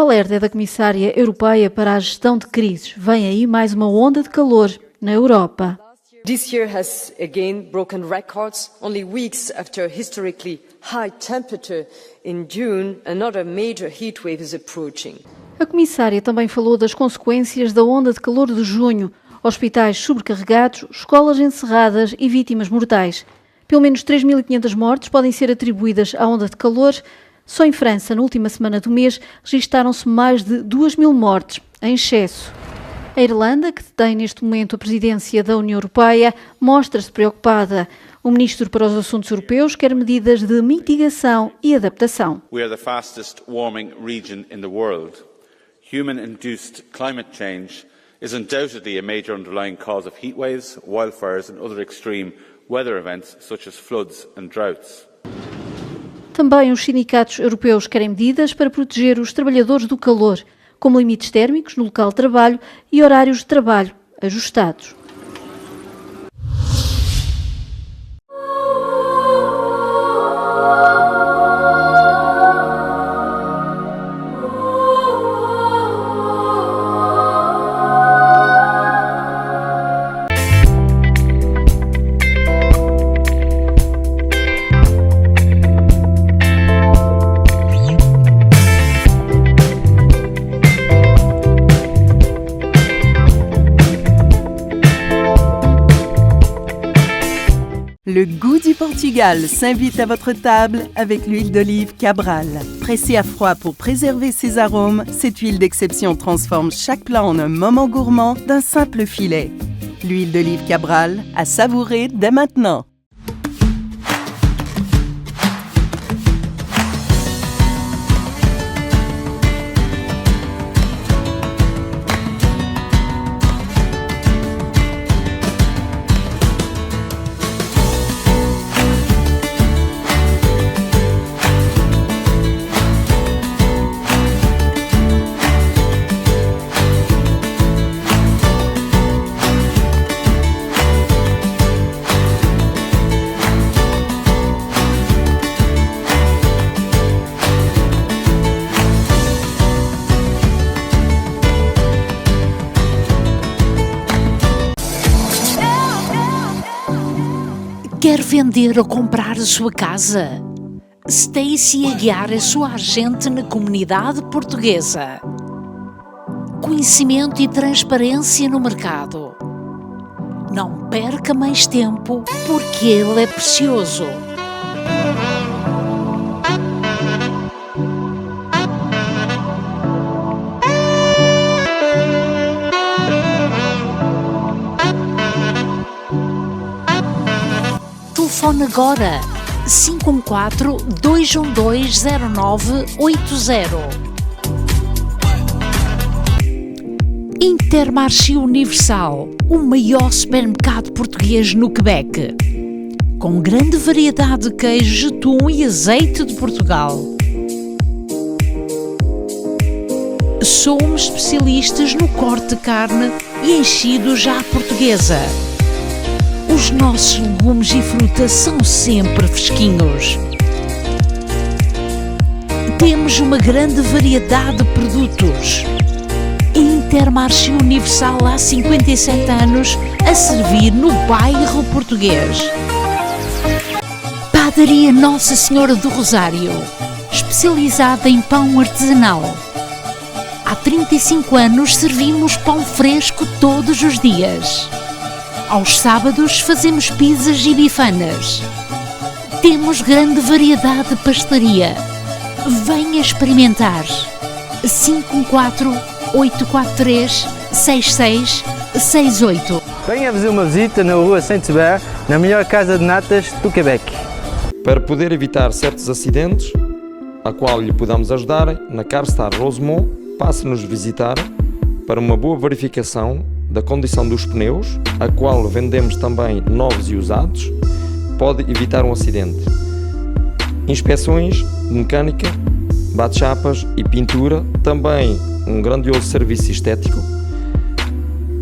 alerta é da Comissária Europeia para a Gestão de Crises. Vem aí mais uma onda de calor na Europa. This year has again broken records. Only weeks after a historically high temperature in June, another major heat wave is approaching. A Comissária também falou das consequências da onda de calor de junho. Hospitais sobrecarregados, escolas encerradas e vítimas mortais. Pelo menos 3.500 mortes podem ser atribuídas à onda de calor. Só em França, na última semana do mês, registaram-se mais de 2.000 mortes em excesso. A Irlanda, que detém neste momento a presidência da União Europeia, mostra-se preocupada. O ministro para os Assuntos Europeus quer medidas de mitigação e adaptação. We are the fastest warming region in the world. Human-induced climate change is undoubtedly a major underlying cause of heat waves, wildfires and other extreme weather events such as floods and droughts. Também os sindicatos europeus querem medidas para proteger os trabalhadores do calor, como limites térmicos no local de trabalho e horários de trabalho ajustados. Le goût du Portugal s'invite à votre table avec l'huile d'olive Cabral. Pressée à froid pour préserver ses arômes, cette huile d'exception transforme chaque plat en un moment gourmand d'un simple filet. L'huile d'olive Cabral, à savourer dès maintenant. Quer vender ou comprar a sua casa? Stacy Aguiar é sua agente na comunidade portuguesa. Conhecimento e transparência no mercado. Não perca mais tempo, porque ele é precioso. Telefone agora 514-212-0980. Intermarché Universal, o maior supermercado português no Quebec. Com grande variedade de queijos, atum e azeite de Portugal. Somos especialistas no corte de carne e enchidos à portuguesa. Os nossos legumes e frutas são sempre fresquinhos. Temos uma grande variedade de produtos. Intermarché Universal há 57 anos a servir no bairro português. Padaria Nossa Senhora do Rosário, especializada em pão artesanal. Há 35 anos servimos pão fresco todos os dias. Aos sábados fazemos pizzas e bifanas. Temos grande variedade de pastelaria. Venha experimentar. 514-843-6668. Venha fazer uma visita na rua Saint-Hubert, na melhor casa de natas do Quebec. Para poder evitar certos acidentes, a qual lhe podemos ajudar, na Carstar Rosemont, passe-nos visitar para uma boa verificação da condição dos pneus, a qual vendemos também novos e usados, pode evitar um acidente. Inspeções de mecânica, bate-chapas e pintura, também um grandioso serviço estético.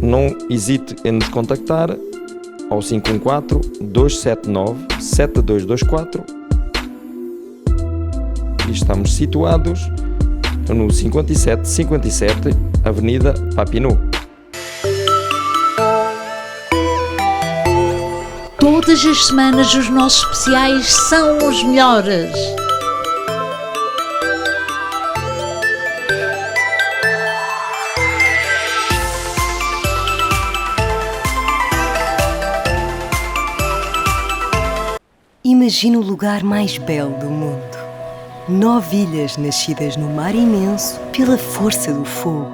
Não hesite em nos contactar ao 514-279-7224 e estamos situados no 5757 Avenida Papineau. Todas as semanas os nossos especiais são os melhores. Imagina o lugar mais belo do mundo. 9 ilhas nascidas no mar imenso pela força do fogo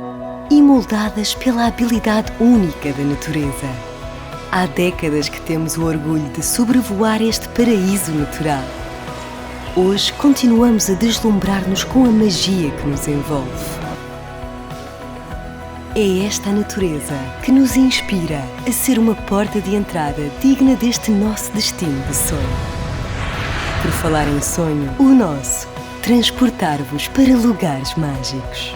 e moldadas pela habilidade única da natureza. Há décadas que temos o orgulho de sobrevoar este paraíso natural. Hoje continuamos a deslumbrar-nos com a magia que nos envolve. É esta a natureza que nos inspira a ser uma porta de entrada digna deste nosso destino de sonho. Por falar em sonho, o nosso, transportar-vos para lugares mágicos.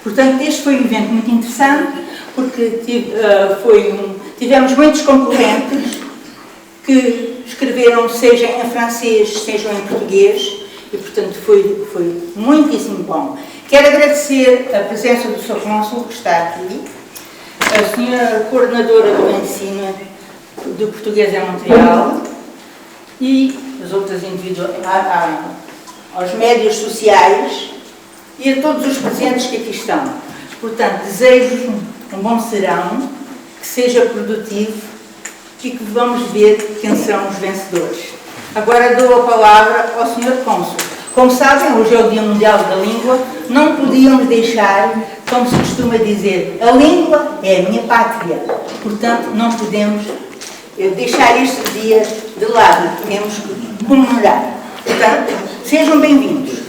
Portanto, este foi um evento muito interessante, porque tivemos muitos concorrentes que escreveram, seja em francês, seja em português, e, portanto, foi muitíssimo bom. Quero agradecer a presença do Sr. Cônsul, que está aqui, a Sra. Coordenadora do Ensino de Português em Montreal e as outras indivíduos, aos médias sociais e a todos os presentes que aqui estão. Portanto, desejo um bom serão, que seja produtivo e que vamos ver quem são os vencedores. Agora dou a palavra ao Sr. Cônsul. Como sabem, hoje é o Dia Mundial da Língua, não podíamos deixar, como se costuma dizer, a língua é a minha pátria. Portanto, não podemos deixar este dia de lado, temos que comemorar. Portanto, sejam bem-vindos.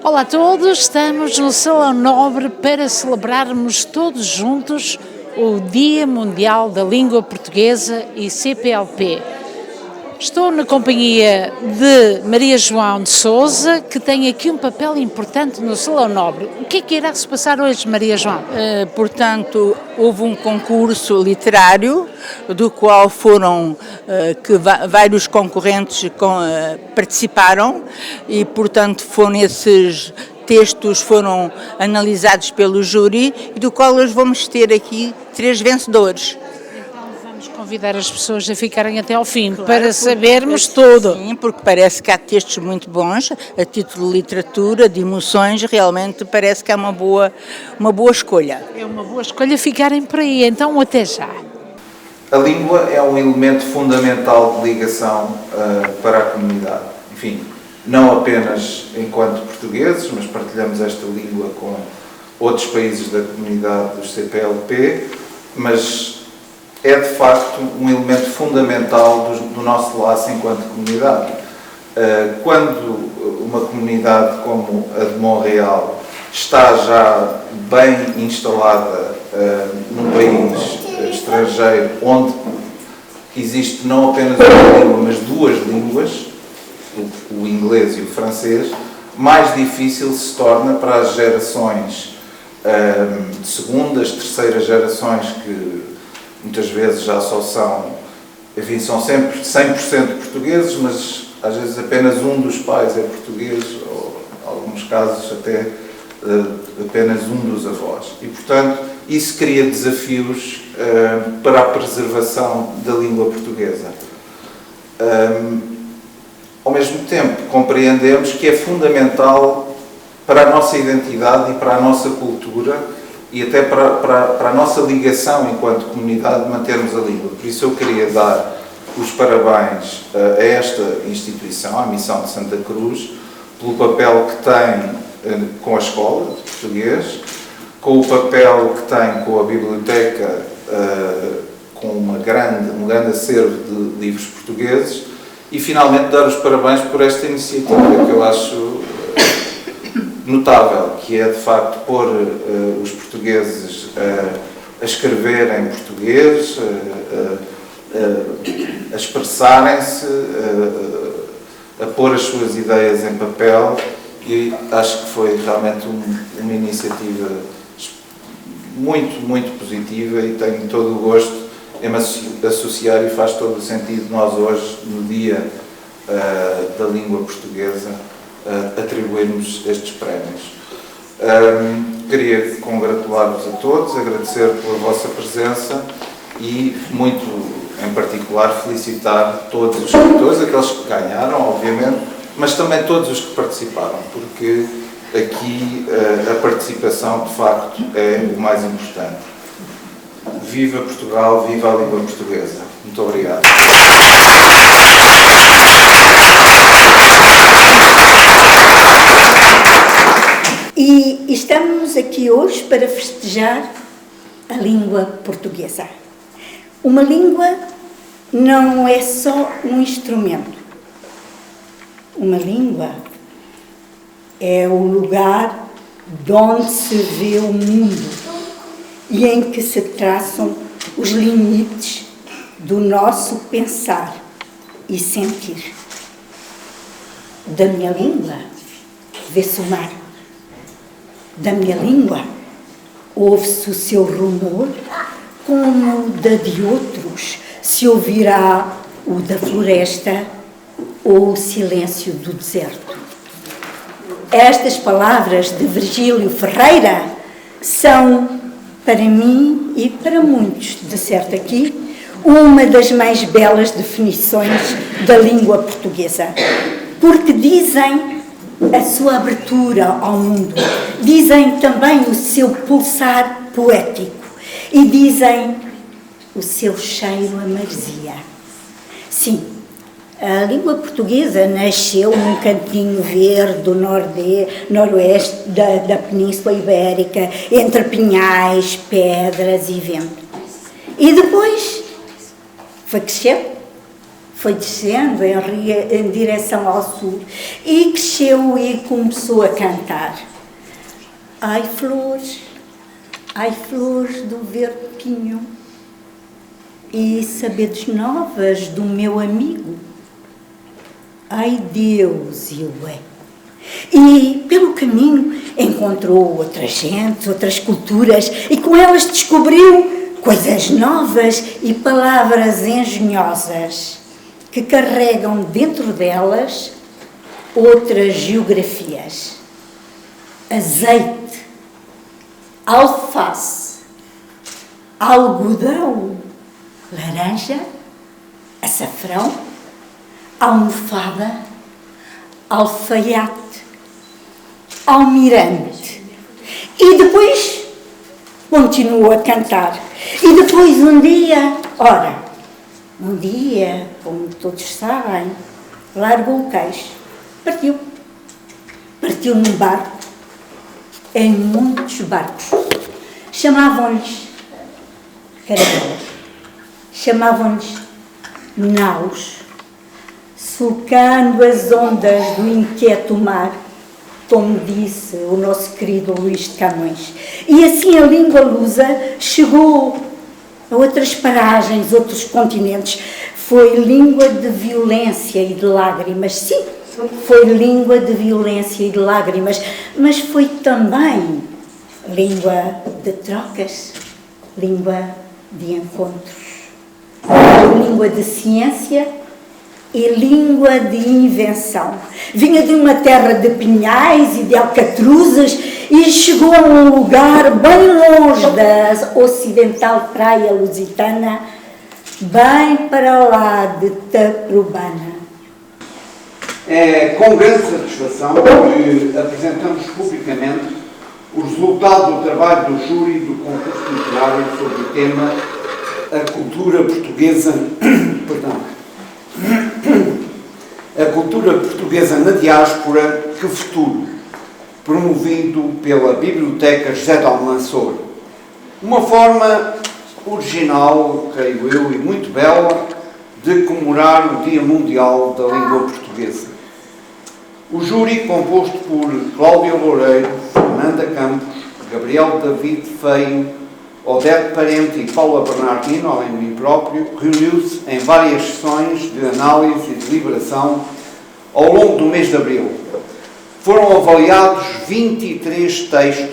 Olá a todos, estamos no Salão Nobre para celebrarmos todos juntos o Dia Mundial da Língua Portuguesa e CPLP. Estou na companhia de Maria João de Sousa, que tem aqui um papel importante no Salão Nobre. O que é que irá se passar hoje, Maria João? Portanto, houve um concurso literário, do qual vários concorrentes participaram e, portanto, esses textos foram analisados pelo júri e do qual hoje vamos ter aqui 3 vencedores. Convidar as pessoas a ficarem até ao fim, claro, para sabermos tudo. Sim, porque parece que há textos muito bons, a título de literatura, de emoções, realmente parece que é uma boa escolha. É uma boa escolha ficarem por aí, então até já. A língua é um elemento fundamental de ligação para a comunidade. Enfim, não apenas enquanto portugueses, mas partilhamos esta língua com outros países da comunidade dos CPLP, mas é de facto um elemento fundamental do nosso laço enquanto comunidade. Quando uma comunidade como a de Montreal está já bem instalada num país estrangeiro, onde existe não apenas uma língua, mas 2 línguas, o inglês e o francês, mais difícil se torna para as gerações de segundas, terceiras gerações que muitas vezes já só são sempre 100% portugueses, mas às vezes apenas um dos pais é português, ou em alguns casos até apenas um dos avós. E, portanto, isso cria desafios para a preservação da língua portuguesa. Ao mesmo tempo, compreendemos que é fundamental para a nossa identidade e para a nossa cultura e até para a nossa ligação enquanto comunidade, mantermos a língua. Por isso eu queria dar os parabéns a esta instituição, à Missão de Santa Cruz, pelo papel que tem com a escola de português, com o papel que tem com a biblioteca, com um grande acervo de livros portugueses, e finalmente dar os parabéns por esta iniciativa que eu acho notável, que é de facto pôr os portugueses a escrever em português, a expressarem-se, a pôr as suas ideias em papel, e acho que foi realmente uma iniciativa muito, muito positiva, e tenho todo o gosto em me associar, e faz todo o sentido nós hoje, no Dia da Língua Portuguesa, atribuirmos estes prémios. Queria congratular-vos a todos, agradecer pela vossa presença e, muito em particular, felicitar todos os escritores, aqueles que ganharam, obviamente, mas também todos os que participaram, porque aqui a participação, de facto, é o mais importante. Viva Portugal, viva a língua portuguesa. Muito obrigado. E estamos aqui hoje para festejar a língua portuguesa. Uma língua não é só um instrumento. Uma língua é o lugar de onde se vê o mundo e em que se traçam os limites do nosso pensar e sentir. Da minha língua vê-se o mar. Da minha língua ouve-se o seu rumor, como da de outros se ouvirá o da floresta ou o silêncio do deserto. Estas palavras de Virgílio Ferreira são, para mim e para muitos, de certo aqui, uma das mais belas definições da língua portuguesa, porque dizem a sua abertura ao mundo, dizem também o seu pulsar poético e dizem o seu cheiro a maresia. Sim, a língua portuguesa nasceu num cantinho verde do noroeste da Península Ibérica, entre pinhais, pedras e vento. E depois foi crescendo, foi descendo em direção ao sul e cresceu e começou a cantar. Ai flores do verde pinho, e sabedes novas do meu amigo. Ai Deus e o é. E pelo caminho encontrou outras gentes, outras culturas, e com elas descobriu coisas novas e palavras engenhosas que carregam dentro delas outras geografias. Azeite, alface, algodão, laranja, açafrão, almofada, alfaiate, almirante. E depois continuou a cantar. E depois um dia, como todos sabem, largou o queixo, partiu. Partiu num barco, em muitos barcos. Chamavam-lhes caravelas, chamavam-lhes naus, sulcando as ondas do inquieto mar, como disse o nosso querido Luís de Camões. E assim a língua lusa chegou a outras paragens, outros continentes. Foi língua de violência e de lágrimas, sim, foi língua de violência e de lágrimas, mas foi também língua de trocas, língua de encontros, língua de ciência e língua de invenção. Vinha de uma terra de pinhais e de alcatruzes e chegou a um lugar bem longe da ocidental praia lusitana, bem para lá de Taprobana. É com grande satisfação que apresentamos publicamente os resultados do trabalho do júri do concurso literário sobre o tema A Cultura Portuguesa, A Cultura Portuguesa na Diáspora, que futuro, promovido pela Biblioteca José de Almanzor. Uma forma original, creio eu, e muito bela de comemorar o Dia Mundial da Língua Portuguesa. O júri, composto por Cláudia Loureiro, Fernanda Campos, Gabriel David Feio, Odete Parente e Paula Bernardino, além de mim próprio, reuniu-se em várias sessões de análise e deliberação ao longo do mês de abril. Foram avaliados 23 textos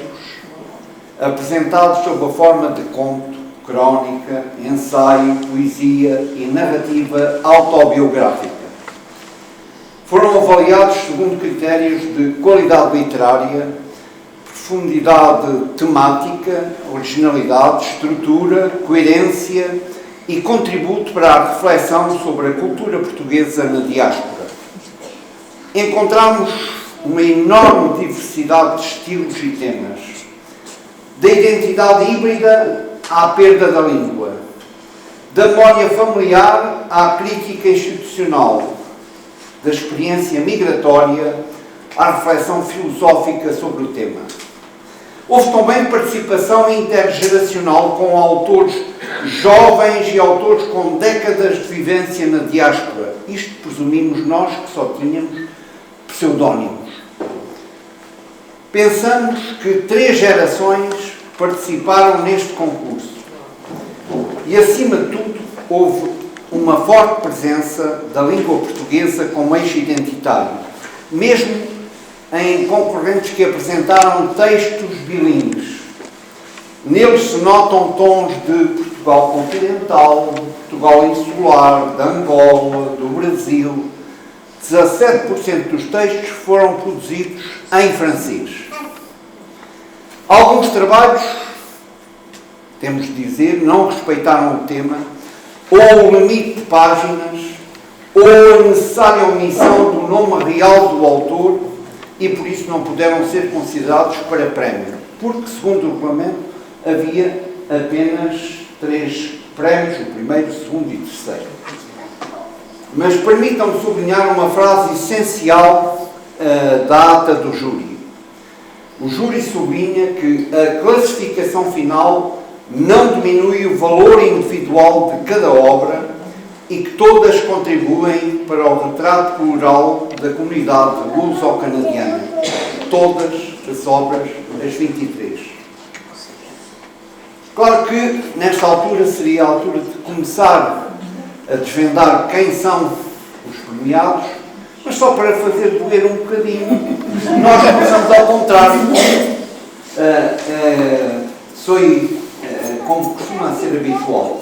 apresentados sob a forma de conto, crónica, ensaio, poesia e narrativa autobiográfica. Foram avaliados segundo critérios de qualidade literária, profundidade temática, originalidade, estrutura, coerência e contributo para a reflexão sobre a cultura portuguesa na diáspora. Encontramos uma enorme diversidade de estilos e temas, da identidade híbrida à perda da língua, da memória familiar à crítica institucional, da experiência migratória à reflexão filosófica sobre o tema. Houve também participação intergeracional com autores jovens e autores com décadas de vivência na diáspora. Isto presumimos nós que só tínhamos pseudónimos. Pensamos que 3 gerações participaram neste concurso e, acima de tudo, houve uma forte presença da língua portuguesa como eixo identitário, mesmo em concorrentes que apresentaram textos bilíngues. Neles se notam tons de Portugal continental, de Portugal insular, de Angola, do Brasil. 17% dos textos foram produzidos em francês. Alguns trabalhos, temos de dizer, não respeitaram o tema, ou o limite de páginas, ou a necessária omissão do nome real do autor e por isso não puderam ser considerados para prémio, porque, segundo o regulamento, havia apenas 3 prémios, o primeiro, o segundo e o terceiro. Mas permitam-me sublinhar uma frase essencial da ata do júri. O júri sublinha que a classificação final não diminui o valor individual de cada obra e que todas contribuem para o retrato plural da comunidade luso-canadiana. Todas as obras, as 23. Claro que, nesta altura, seria a altura de começar a desvendar quem são os premiados, mas só para fazer doer um bocadinho. Nós começamos ao contrário. Como costuma ser habitual.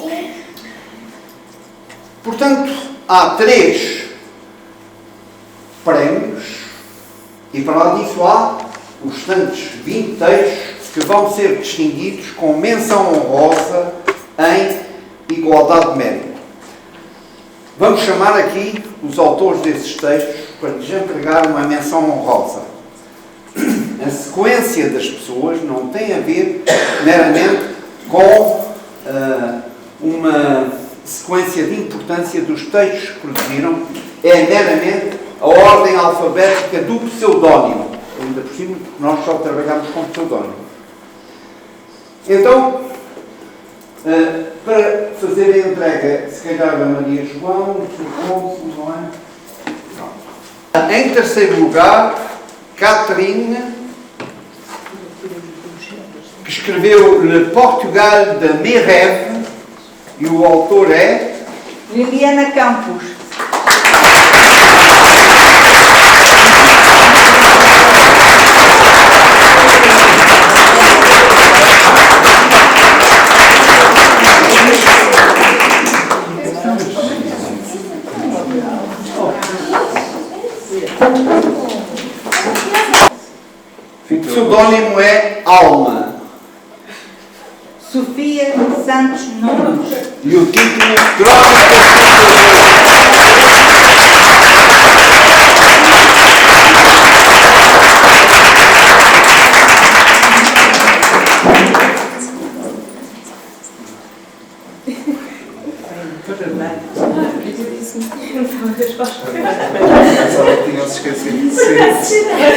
Portanto, há 3 prémios e, para lá disso, há os restantes 20 textos que vão ser distinguidos com menção honrosa em igualdade de mérito. Vamos chamar aqui os autores desses textos para lhes entregar uma menção honrosa. A sequência das pessoas não tem a ver meramente com uma sequência de importância dos textos que produziram, é meramente a ordem alfabética do pseudónimo. Ainda por cima, nós só trabalhamos com pseudónimo. Então, para fazer a entrega, se calhar, da Maria João, do Sr. Afonso, não é? Pronto. Em terceiro lugar, Catherine, que escreveu Le Portugal de mes rêves, e o autor é Liliana Campos. O pseudónimo é Alma. Sofia Santos Nunes. E o título Crónicas.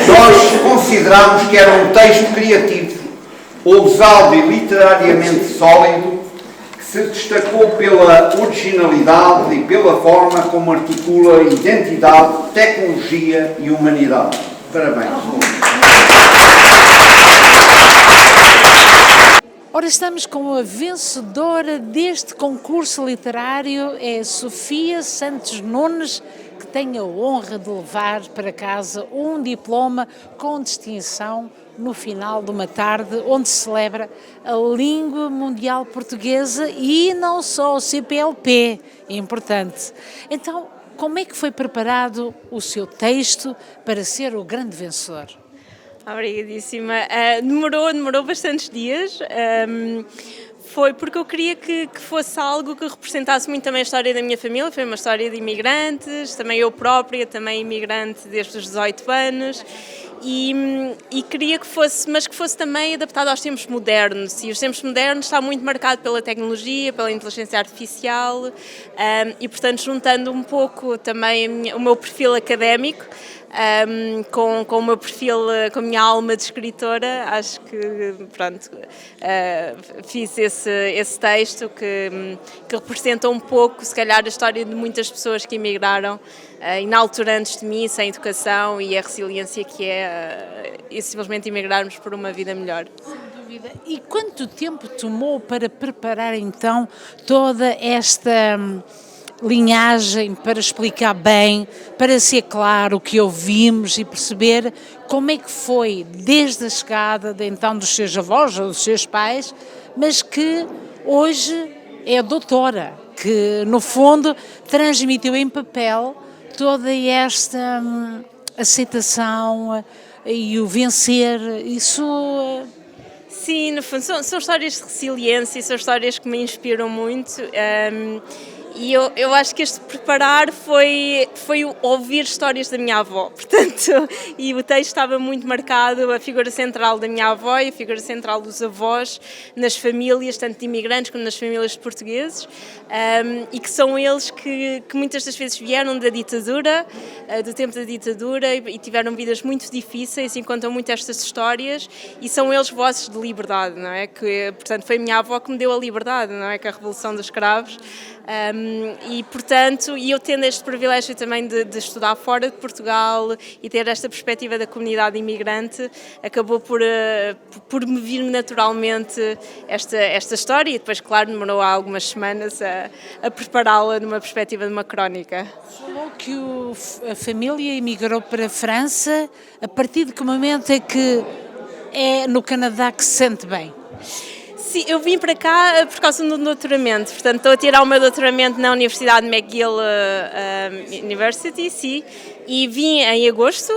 Nós consideramos que era um texto criativo, ousado e literariamente sólido, que se destacou pela originalidade e pela forma como articula identidade, tecnologia e humanidade. Parabéns. Ora, estamos com a vencedora deste concurso literário, é a Sofia Santos Nunes, que tem a honra de levar para casa um diploma com distinção no final de uma tarde onde se celebra a língua mundial portuguesa e não só o CPLP, é importante. Então, como é que foi preparado o seu texto para ser o grande vencedor? Obrigadíssima. Demorou bastantes dias. Foi porque eu queria que fosse algo que representasse muito também a história da minha família. Foi uma história de imigrantes, também eu própria, também imigrante desde os 18 anos. E queria que fosse, mas que fosse também adaptado aos tempos modernos. E os tempos modernos está muito marcado pela tecnologia, pela inteligência artificial e, portanto, juntando um pouco também o meu perfil académico com o meu perfil, com a minha alma de escritora, acho que, pronto, fiz esse texto que representa um pouco, se calhar, a história de muitas pessoas que emigraram inalterantes de mim, sem educação e a resiliência que é simplesmente emigrarmos por uma vida melhor. Sem dúvida. E quanto tempo tomou para preparar, então, toda esta linhagem, para explicar bem, para ser claro o que ouvimos e perceber como é que foi desde a chegada então dos seus avós ou dos seus pais, mas que hoje é doutora, que no fundo transmitiu em papel toda esta aceitação e o vencer, isso... Sim, no fundo são histórias de resiliência, são histórias que me inspiram muito. E eu acho que este preparar foi ouvir histórias da minha avó, portanto, e o texto estava muito marcado, a figura central da minha avó e a figura central dos avós nas famílias, tanto de imigrantes como nas famílias de portugueses, e que são eles que muitas das vezes vieram da ditadura, do tempo da ditadura, e tiveram vidas muito difíceis e contam muito estas histórias, e são eles vozes de liberdade, não é? Que, portanto, foi a minha avó que me deu a liberdade, não é? Que a Revolução dos Cravos. E portanto, eu tendo este privilégio também de estudar fora de Portugal e ter esta perspectiva da comunidade imigrante, acabou por me vir naturalmente esta história e depois, claro, demorou algumas semanas a prepará-la numa perspectiva de uma crónica. Falou que a família emigrou para a França, a partir de que momento é que é no Canadá que se sente bem? Sim, eu vim para cá por causa do doutoramento, portanto estou a tirar o meu doutoramento na Universidade McGill University, sim, e vim em agosto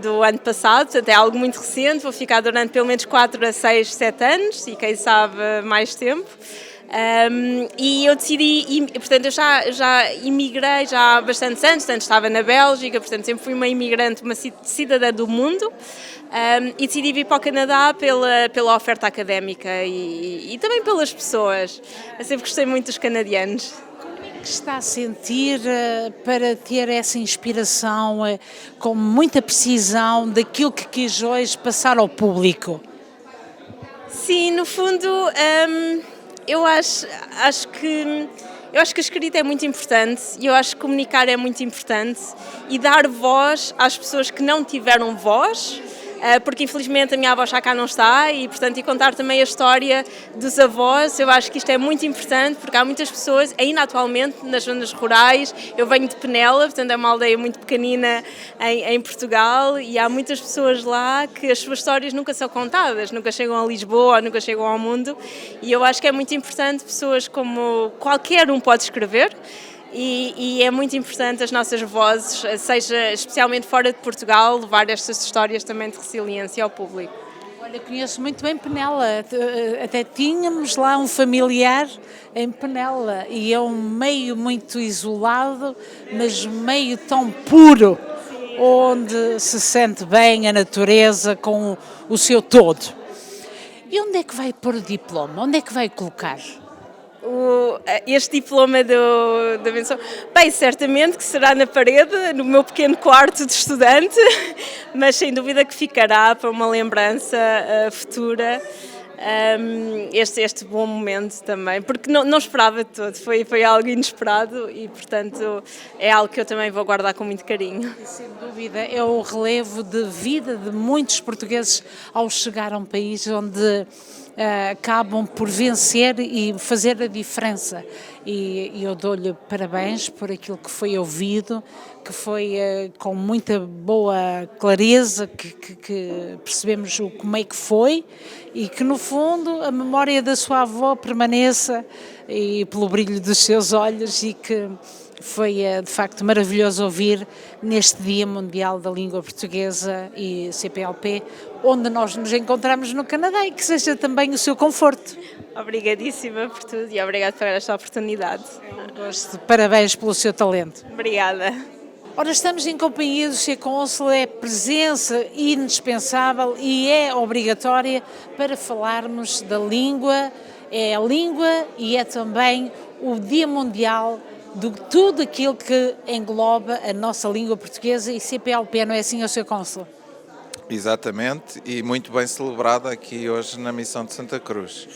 do ano passado, portanto é algo muito recente, vou ficar durante pelo menos 4 a 6, 7 anos e quem sabe mais tempo. E eu decidi, portanto eu já imigrei já há bastantes anos, portanto estava na Bélgica, portanto sempre fui uma imigrante, uma cidadã do mundo. E decidi vir para o Canadá pela oferta académica e também pelas pessoas. Eu sempre gostei muito dos canadianos. Como é que está a sentir para ter essa inspiração com muita precisão daquilo que quis hoje passar ao público? Sim, no fundo, eu acho que a escrita é muito importante e eu acho que comunicar é muito importante e dar voz às pessoas que não tiveram voz, porque infelizmente a minha avó já cá não está e, portanto, e contar também a história dos avós, eu acho que isto é muito importante porque há muitas pessoas, ainda atualmente nas zonas rurais, eu venho de Penela, portanto é uma aldeia muito pequenina em Portugal e há muitas pessoas lá que as suas histórias nunca são contadas, nunca chegam a Lisboa, nunca chegam ao mundo e eu acho que é muito importante pessoas como qualquer um pode escrever. E é muito importante as nossas vozes, seja especialmente fora de Portugal, levar estas histórias também de resiliência ao público. Olha, conheço muito bem Penela, até tínhamos lá um familiar em Penela e é um meio muito isolado, mas meio tão puro, onde se sente bem a natureza com o seu todo. E onde é que vai pôr o diploma? Onde é que vai colocar? Este diploma da menção, bem, certamente que será na parede, no meu pequeno quarto de estudante, mas sem dúvida que ficará para uma lembrança futura este bom momento também, porque não esperava todo, foi algo inesperado e, portanto, é algo que eu também vou guardar com muito carinho. Sem dúvida, é o relevo de vida de muitos portugueses ao chegar a um país onde acabam por vencer e fazer a diferença. E eu dou-lhe parabéns por aquilo que foi ouvido, que foi com muita boa clareza que percebemos como é que foi e que, no fundo, a memória da sua avó permaneça e pelo brilho dos seus olhos e que foi, de facto, maravilhoso ouvir neste Dia Mundial da Língua Portuguesa e CPLP, onde nós nos encontramos no Canadá e que seja também o seu conforto. Obrigadíssima por tudo e obrigada por esta oportunidade. Gosto. Parabéns pelo seu talento. Obrigada. Ora, estamos em companhia do Sr. Cônsul, é presença indispensável e é obrigatória para falarmos da língua. É a língua e é também o Dia Mundial de tudo aquilo que engloba a nossa língua portuguesa e CPLP, não é assim, Sr. Cônsul? Exatamente, e muito bem celebrada aqui hoje na Missão de Santa Cruz.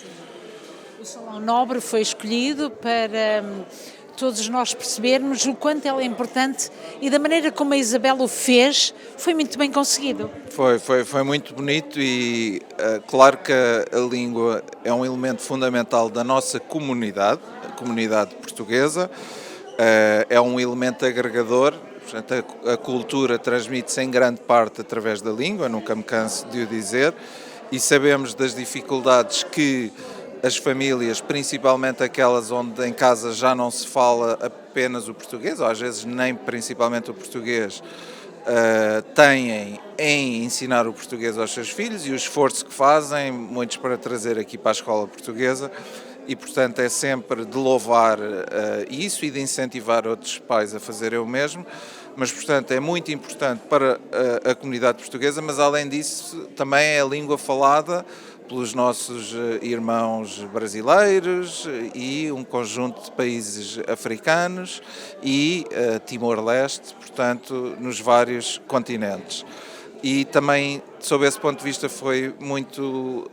O Salão Nobre foi escolhido para todos nós percebermos o quanto ela é importante e da maneira como a Isabel o fez, foi muito bem conseguido. Foi muito bonito e claro que a língua é um elemento fundamental da nossa comunidade, a comunidade portuguesa, é um elemento agregador. Portanto, a cultura transmite-se em grande parte através da língua, nunca me canso de o dizer, e sabemos das dificuldades que as famílias, principalmente aquelas onde em casa já não se fala apenas o português, ou às vezes nem principalmente o português, têm em ensinar o português aos seus filhos e o esforço que fazem, muitos para trazer aqui para a escola portuguesa, e portanto é sempre de louvar isso e de incentivar outros pais a fazerem o mesmo, mas portanto é muito importante para a comunidade portuguesa, mas além disso também é a língua falada pelos nossos irmãos brasileiros e um conjunto de países africanos e Timor-Leste, portanto nos vários continentes. E também, sob esse ponto de vista, foi muito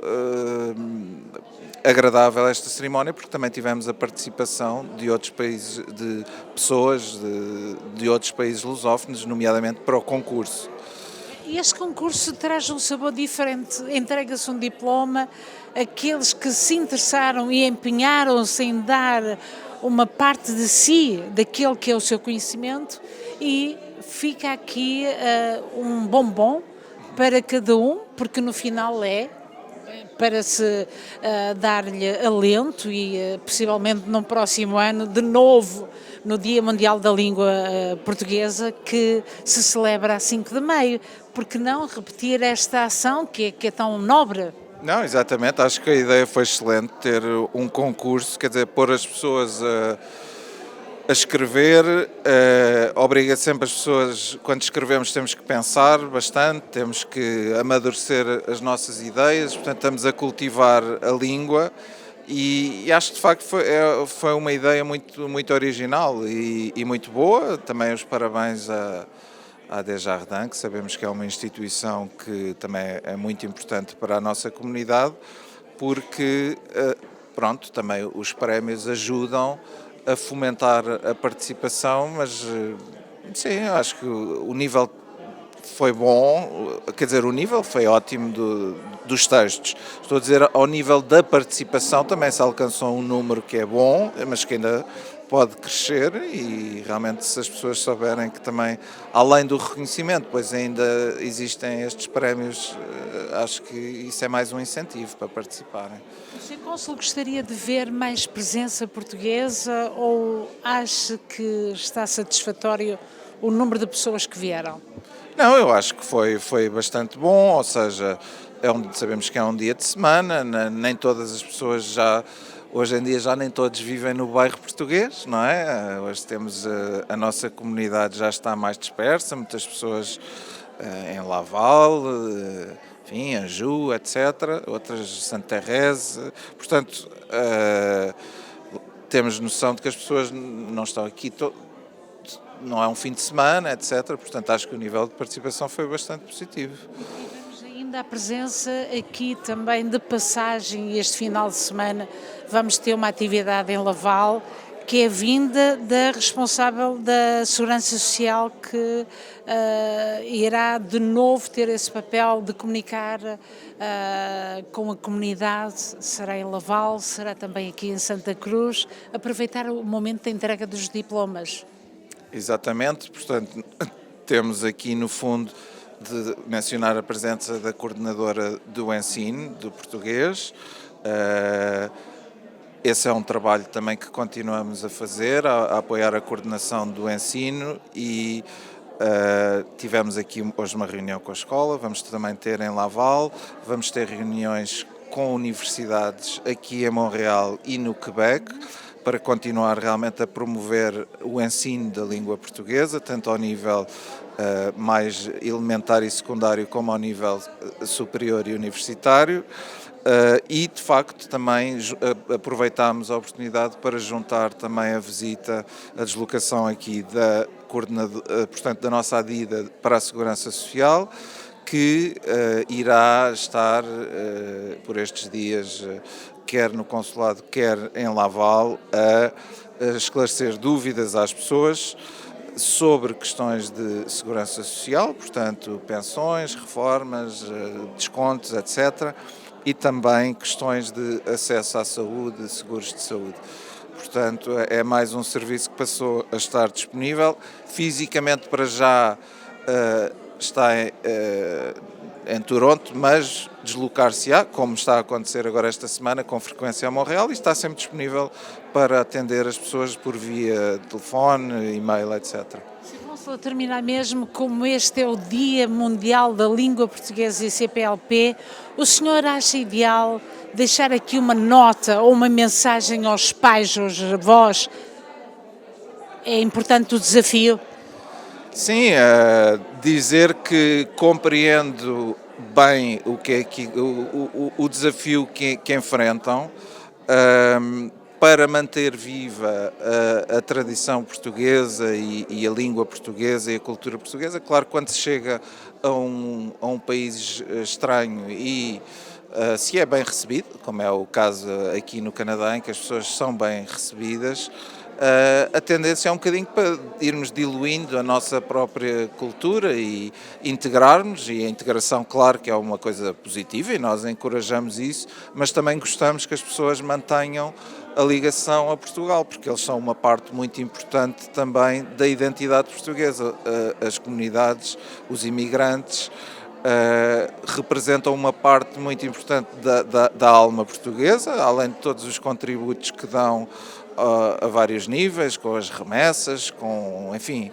agradável esta cerimónia, porque também tivemos a participação de outros países, de pessoas de outros países lusófonos, nomeadamente para o concurso. E este concurso traz um sabor diferente, entrega-se um diploma, aqueles que se interessaram e empenharam-se em dar uma parte de si, daquele que é o seu conhecimento, e fica aqui um bombom para cada um, porque no final é para se dar-lhe alento e possivelmente no próximo ano, de novo, no Dia Mundial da Língua Portuguesa, que se celebra a 5 de maio. Porque não repetir esta ação que é tão nobre? Não, exatamente, acho que a ideia foi excelente, ter um concurso, quer dizer, pôr as pessoas a escrever, obriga sempre as pessoas, quando escrevemos temos que pensar bastante, temos que amadurecer as nossas ideias, portanto estamos a cultivar a língua e acho que de facto foi uma ideia muito original e muito boa. Também os parabéns à Desjardins, que sabemos que é uma instituição que também é muito importante para a nossa comunidade, porque pronto, também os prémios ajudam a fomentar a participação, mas sim, acho que o nível foi bom, quer dizer, o nível foi ótimo dos textos. Estou a dizer, ao nível da participação também se alcançou um número que é bom, mas que ainda pode crescer e realmente se as pessoas souberem que também, além do reconhecimento, pois ainda existem estes prémios, acho que isso é mais um incentivo para participarem. O Sr. Cônsul gostaria de ver mais presença portuguesa ou acha que está satisfatório o número de pessoas que vieram? Não, eu acho que foi bastante bom, ou seja, sabemos que é um dia de semana, nem todas as pessoas hoje em dia já nem todos vivem no bairro português, não é? Hoje temos a nossa comunidade já está mais dispersa, muitas pessoas em Laval, enfim, Anjou, etc., outras Santa Teresa, portanto temos noção de que as pessoas não estão aqui, não é um fim de semana, etc. Portanto, acho que o nível de participação foi bastante positivo. Aproveitando a presença aqui também de passagem este final de semana, vamos ter uma atividade em Laval, que é vinda da responsável da Segurança Social, que irá de novo ter esse papel de comunicar com a comunidade. Será em Laval, será também aqui em Santa Cruz, aproveitar o momento da entrega dos diplomas. Exatamente, portanto, temos aqui no fundo de mencionar a presença da coordenadora do ensino, do português. Esse é um trabalho também que continuamos a fazer, a apoiar a coordenação do ensino e tivemos aqui hoje uma reunião com a escola, vamos também ter em Laval, vamos ter reuniões com universidades aqui em Montreal e no Quebec, para continuar realmente a promover o ensino da língua portuguesa, tanto ao nível mais elementar e secundário como ao nível superior e universitário. E, de facto, também aproveitámos a oportunidade para juntar também a visita, a deslocação aqui da portanto, da nossa ADIDA para a Segurança Social, que irá estar por estes dias, quer no consulado, quer em Laval, a esclarecer dúvidas às pessoas sobre questões de segurança social, portanto, pensões, reformas, descontos, etc., e também questões de acesso à saúde, seguros de saúde. Portanto, é mais um serviço que passou a estar disponível. Fisicamente, para já, está em Toronto, mas deslocar-se-á, como está a acontecer agora esta semana, com frequência a Montreal, e está sempre disponível para atender as pessoas por via telefone, e-mail, etc. Vamos terminar mesmo, como este é o Dia Mundial da Língua Portuguesa e CPLP, o senhor acha ideal deixar aqui uma nota ou uma mensagem aos pais, aos avós? É importante o desafio? Sim, dizer que compreendo bem o que é o desafio que enfrentam, para manter viva a tradição portuguesa e a língua portuguesa e a cultura portuguesa. Claro, quando se chega a um país estranho e se é bem recebido, como é o caso aqui no Canadá, em que as pessoas são bem recebidas, a tendência é um bocadinho para irmos diluindo a nossa própria cultura e integrarmos, e a integração, claro, que é uma coisa positiva e nós encorajamos isso, mas também gostamos que as pessoas mantenham a ligação a Portugal, porque eles são uma parte muito importante também da identidade portuguesa. As comunidades, os imigrantes, representam uma parte muito importante da alma portuguesa, além de todos os contributos que dão a vários níveis, com as remessas, com, enfim,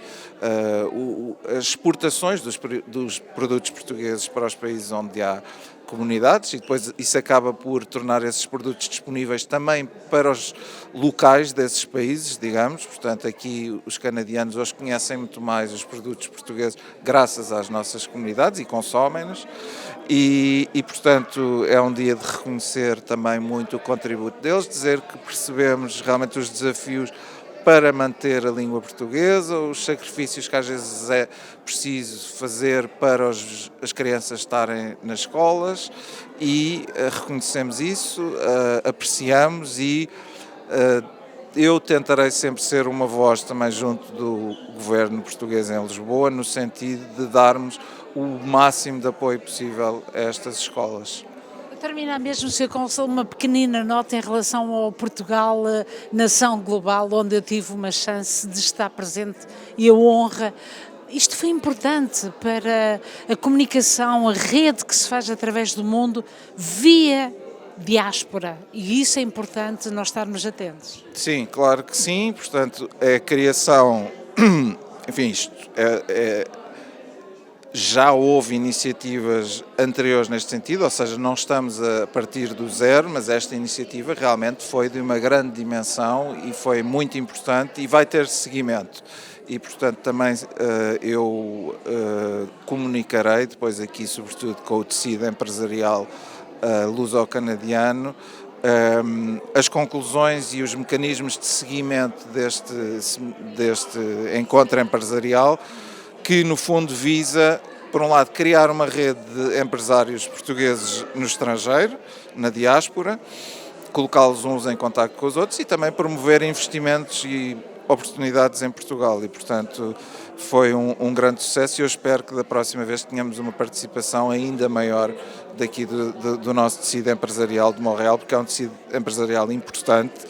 as exportações dos produtos portugueses para os países onde há comunidades, e depois isso acaba por tornar esses produtos disponíveis também para os locais desses países, digamos. Portanto, aqui os canadianos hoje conhecem muito mais os produtos portugueses graças às nossas comunidades e consomem-nos, e portanto é um dia de reconhecer também muito o contributo deles, dizer que percebemos realmente os desafios para manter a língua portuguesa, os sacrifícios que às vezes é preciso fazer para as crianças estarem nas escolas, e reconhecemos isso, apreciamos, e eu tentarei sempre ser uma voz também junto do governo português em Lisboa, no sentido de darmos o máximo de apoio possível a estas escolas. Terminar mesmo, Sr. Cônsul, uma pequenina nota em relação ao Portugal, nação global, onde eu tive uma chance de estar presente e a honra. Isto foi importante para a comunicação, a rede que se faz através do mundo via diáspora, e isso é importante nós estarmos atentos. Sim, claro que sim. Portanto, é a criação, enfim, isto já houve iniciativas anteriores neste sentido, ou seja, não estamos a partir do zero, mas esta iniciativa realmente foi de uma grande dimensão e foi muito importante e vai ter seguimento. E, portanto, também eu comunicarei depois aqui, sobretudo com o tecido empresarial luso-canadiano, as conclusões e os mecanismos de seguimento deste encontro empresarial, que no fundo visa por um lado, criar uma rede de empresários portugueses no estrangeiro, na diáspora, colocá-los uns em contacto com os outros e também promover investimentos e oportunidades em Portugal. E, portanto, foi um grande sucesso e eu espero que da próxima vez tenhamos uma participação ainda maior daqui do nosso tecido empresarial de Montreal, porque é um tecido empresarial importante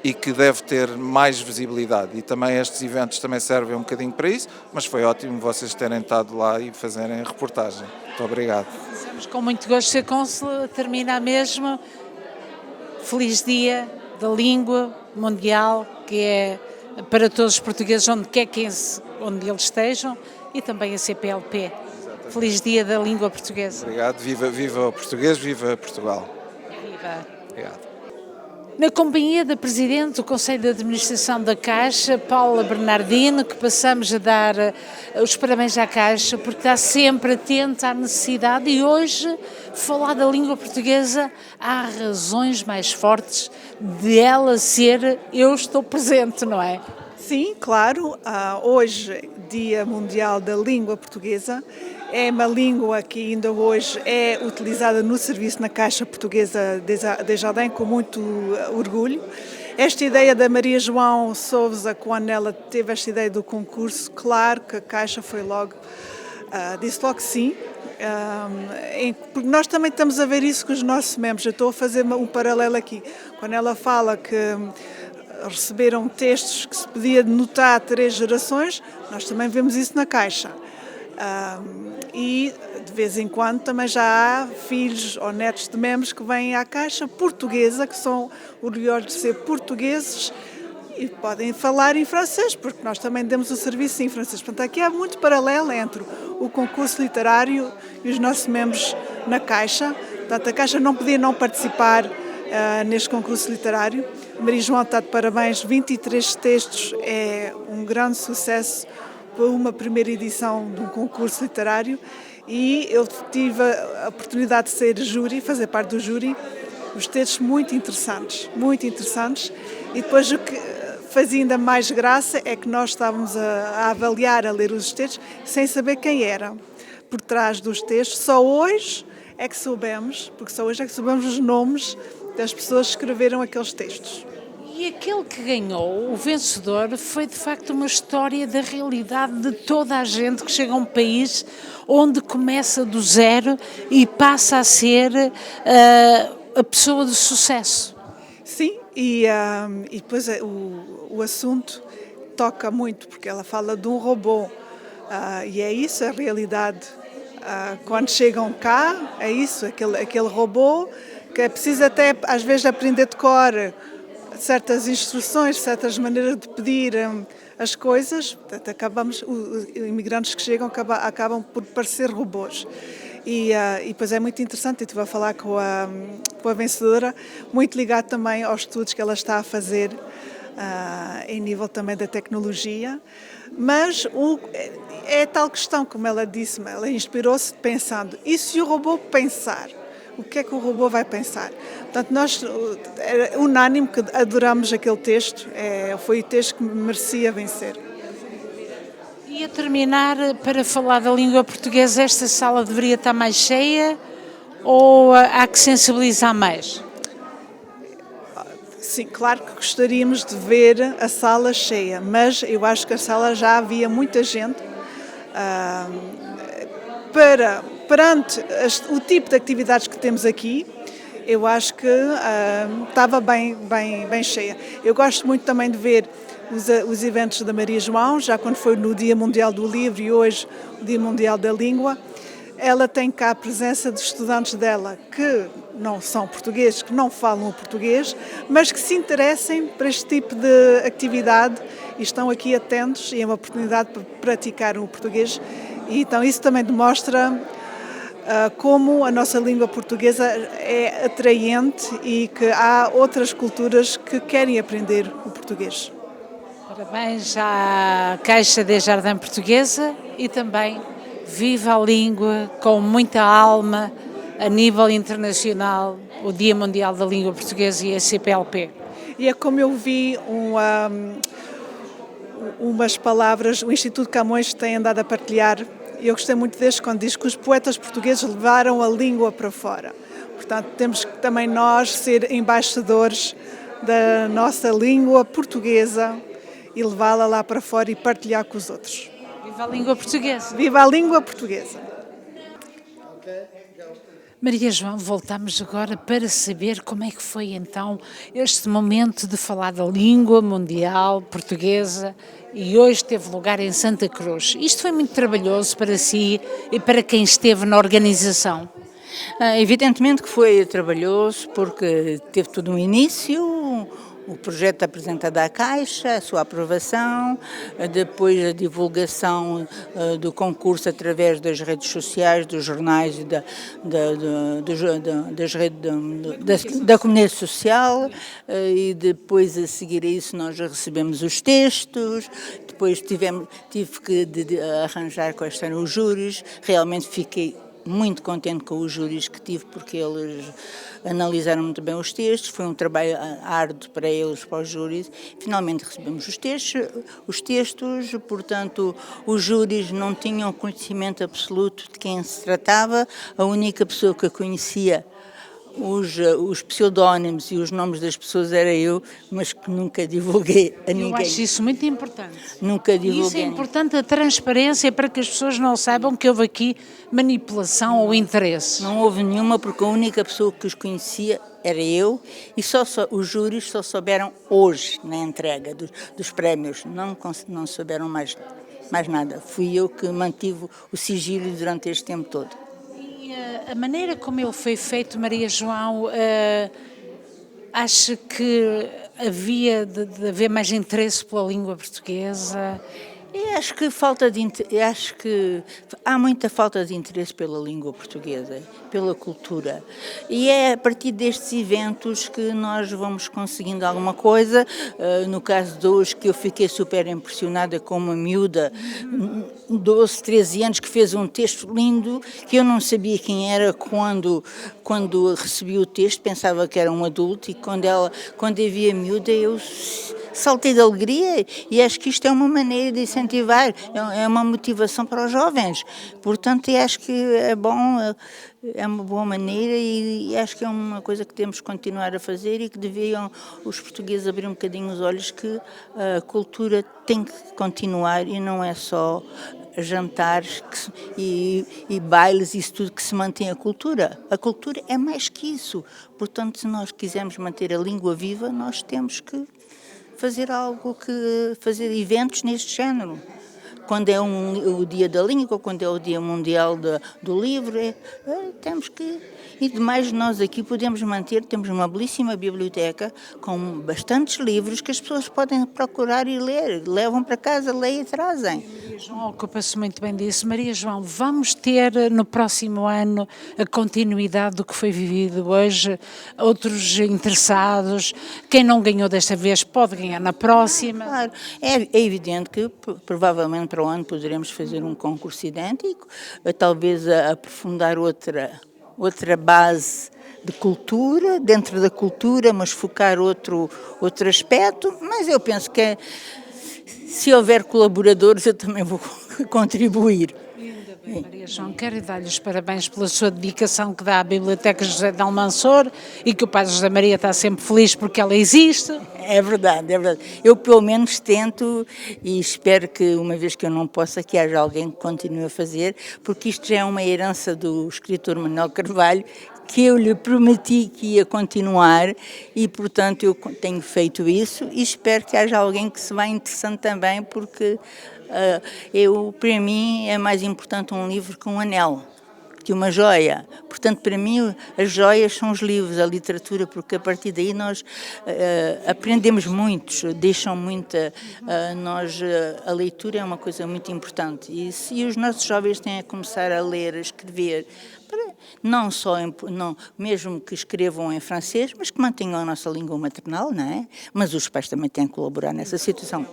e que deve ter mais visibilidade. E também estes eventos também servem um bocadinho para isso, mas foi ótimo vocês terem estado lá e fazerem reportagem. Muito obrigado. Fizemos com muito gosto, Sr. Cônsul. Termina mesmo. Feliz Dia da Língua Mundial, que é para todos os portugueses, onde eles estejam, e também a CPLP. Exatamente. Feliz Dia da Língua Portuguesa. Obrigado. Viva o português, viva Portugal. Viva. Obrigado. Na companhia da Presidente do Conselho de Administração da Caixa, Paula Bernardino, que passamos a dar os parabéns à Caixa, porque está sempre atenta à necessidade e hoje, falar da língua portuguesa, há razões mais fortes de ela ser eu estou presente, não é? Sim, claro. Hoje, Dia Mundial da Língua Portuguesa, é uma língua que ainda hoje é utilizada no serviço na Caixa Portuguesa de Jardim com muito orgulho. Esta ideia da Maria João Sousa, quando ela teve esta ideia do concurso, claro que a Caixa foi logo, disse logo sim, porque nós também estamos a ver isso com os nossos membros. Eu estou a fazer um paralelo aqui. Quando ela fala que receberam textos que se podia notar 3 gerações, nós também vemos isso na Caixa. E de vez em quando também já há filhos ou netos de membros que vêm à Caixa portuguesa, que são orgulhosos de ser portugueses e podem falar em francês, porque nós também demos o serviço em francês. Portanto, aqui há muito paralelo entre o concurso literário e os nossos membros na Caixa. Portanto, a Caixa não podia não participar neste concurso literário. Maria João está de parabéns, 23 textos, é um grande sucesso para uma primeira edição de um concurso literário e eu tive a oportunidade de ser júri, fazer parte do júri, os textos muito interessantes e depois o que fazia ainda mais graça é que nós estávamos a avaliar, a ler os textos sem saber quem era por trás dos textos, só hoje é que soubemos, porque só hoje é que soubemos os nomes das pessoas que escreveram aqueles textos. E aquele que ganhou, o vencedor, foi de facto uma história da realidade de toda a gente que chega a um país onde começa do zero e passa a ser a pessoa de sucesso. Sim, e depois o assunto toca muito, porque ela fala de um robô, e é isso a realidade. Quando chegam cá, é isso, aquele robô que é preciso até às vezes aprender de cor certas instruções, certas maneiras de pedir as coisas. Portanto, os imigrantes que chegam acabam por parecer robôs. E depois é muito interessante, eu estive a falar com a vencedora, muito ligado também aos estudos que ela está a fazer em nível também da tecnologia. Mas é tal questão, como ela disse, ela inspirou-se pensando, e se o robô pensar? O que é que o robô vai pensar? Portanto, nós, era unânime que adoramos aquele texto, foi o texto que merecia vencer. E a terminar, para falar da língua portuguesa, esta sala deveria estar mais cheia ou há que sensibilizar mais? Sim, claro que gostaríamos de ver a sala cheia, mas eu acho que a sala já havia muita gente perante o tipo de atividades que temos aqui. Eu acho que estava bem cheia. Eu gosto muito também de ver os eventos da Maria João, já quando foi no Dia Mundial do Livro e hoje o Dia Mundial da Língua. Ela tem cá a presença de estudantes dela que não são portugueses, que não falam o português, mas que se interessem por este tipo de atividade e estão aqui atentos e é uma oportunidade para praticar o português. E então isso também demonstra como a nossa língua portuguesa é atraente e que há outras culturas que querem aprender o português. Parabéns à Caixa de Jardim Portuguesa e também viva a língua com muita alma a nível internacional, o Dia Mundial da Língua Portuguesa e a CPLP. E é como eu vi umas palavras, o Instituto Camões tem andado a partilhar E eu gostei muito deste quando diz que os poetas portugueses levaram a língua para fora. Portanto, temos que também nós ser embaixadores da nossa língua portuguesa e levá-la lá para fora e partilhar com os outros. Viva a língua portuguesa! Viva a língua portuguesa! Maria João, voltamos agora para saber como é que foi então este momento de falar da língua mundial portuguesa e hoje teve lugar em Santa Cruz. Isto foi muito trabalhoso para si e para quem esteve na organização? Evidentemente que foi trabalhoso porque teve todo um início, o projeto apresentado à Caixa, a sua aprovação, depois a divulgação do concurso através das redes sociais, dos jornais e da comunidade social, e depois a seguir a isso nós recebemos os textos, depois tive que arranjar quais eram os júris, realmente fiquei muito contente com os júris que tive, porque eles analisaram muito bem os textos, foi um trabalho árduo para eles, para os júris. Finalmente recebemos os textos, portanto, os júris não tinham conhecimento absoluto de quem se tratava, a única pessoa que conhecia os pseudónimos e os nomes das pessoas era eu, mas que nunca divulguei a ninguém. Eu acho isso muito importante. Nunca divulguei. Isso é importante, a transparência, para que as pessoas não saibam que houve aqui manipulação ou interesse. Não houve nenhuma, porque a única pessoa que os conhecia era eu, e os júris só souberam hoje, na entrega dos prémios, não souberam mais nada. Fui eu que mantive o sigilo durante este tempo todo. A maneira como ele foi feito, Maria João, acha que havia de haver mais interesse pela língua portuguesa? Eu acho que há muita falta de interesse pela língua portuguesa, pela cultura. E é a partir destes eventos que nós vamos conseguindo alguma coisa. No caso de hoje, que eu fiquei super impressionada com uma miúda, 12, 13 anos, que fez um texto lindo, que eu não sabia quem era quando recebi o texto, pensava que era um adulto, e quando eu vi a miúda, eu saltei de alegria, e acho que isto é uma maneira de incentivar, é uma motivação para os jovens. Portanto, acho que é bom, é uma boa maneira, e acho que é uma coisa que temos que continuar a fazer, e que deviam os portugueses abrir um bocadinho os olhos, que a cultura tem que continuar e não é só jantares e bailes, isso tudo que se mantém a cultura. A cultura é mais que isso. Portanto, se nós quisermos manter a língua viva, nós temos que fazer eventos neste género. Quando é o dia da língua, quando é o dia mundial do livro, temos que... E demais, nós aqui podemos temos uma belíssima biblioteca com bastantes livros que as pessoas podem procurar e ler, levam para casa, leem e trazem. Maria João ocupa-se muito bem disso. Maria João, vamos ter no próximo ano a continuidade do que foi vivido hoje, outros interessados, quem não ganhou desta vez pode ganhar na próxima? Claro, é evidente que provavelmente para o ano poderemos fazer um concurso idêntico, talvez aprofundar outra base de cultura, dentro da cultura, mas focar outro aspecto, mas eu penso que se houver colaboradores eu também vou contribuir. Ainda bem, Maria João, quero dar-lhe os parabéns pela sua dedicação que dá à Biblioteca José de Almanzor, e que o Padre José Maria está sempre feliz porque ela existe. É verdade, é verdade. Eu pelo menos tento, e espero que, uma vez que eu não possa, que haja alguém que continue a fazer, porque isto já é uma herança do escritor Manuel Carvalho, que eu lhe prometi que ia continuar, e portanto eu tenho feito isso, e espero que haja alguém que se vá interessando também, porque para mim é mais importante um livro que um anel, que uma joia. Portanto, para mim, as joias são os livros, a literatura, porque a partir daí nós aprendemos muito, deixam muita... a leitura é uma coisa muito importante, e se os nossos jovens têm a começar a ler, a escrever, mesmo que escrevam em francês, mas que mantenham a nossa língua maternal, não é? Mas os pais também têm que colaborar nessa situação,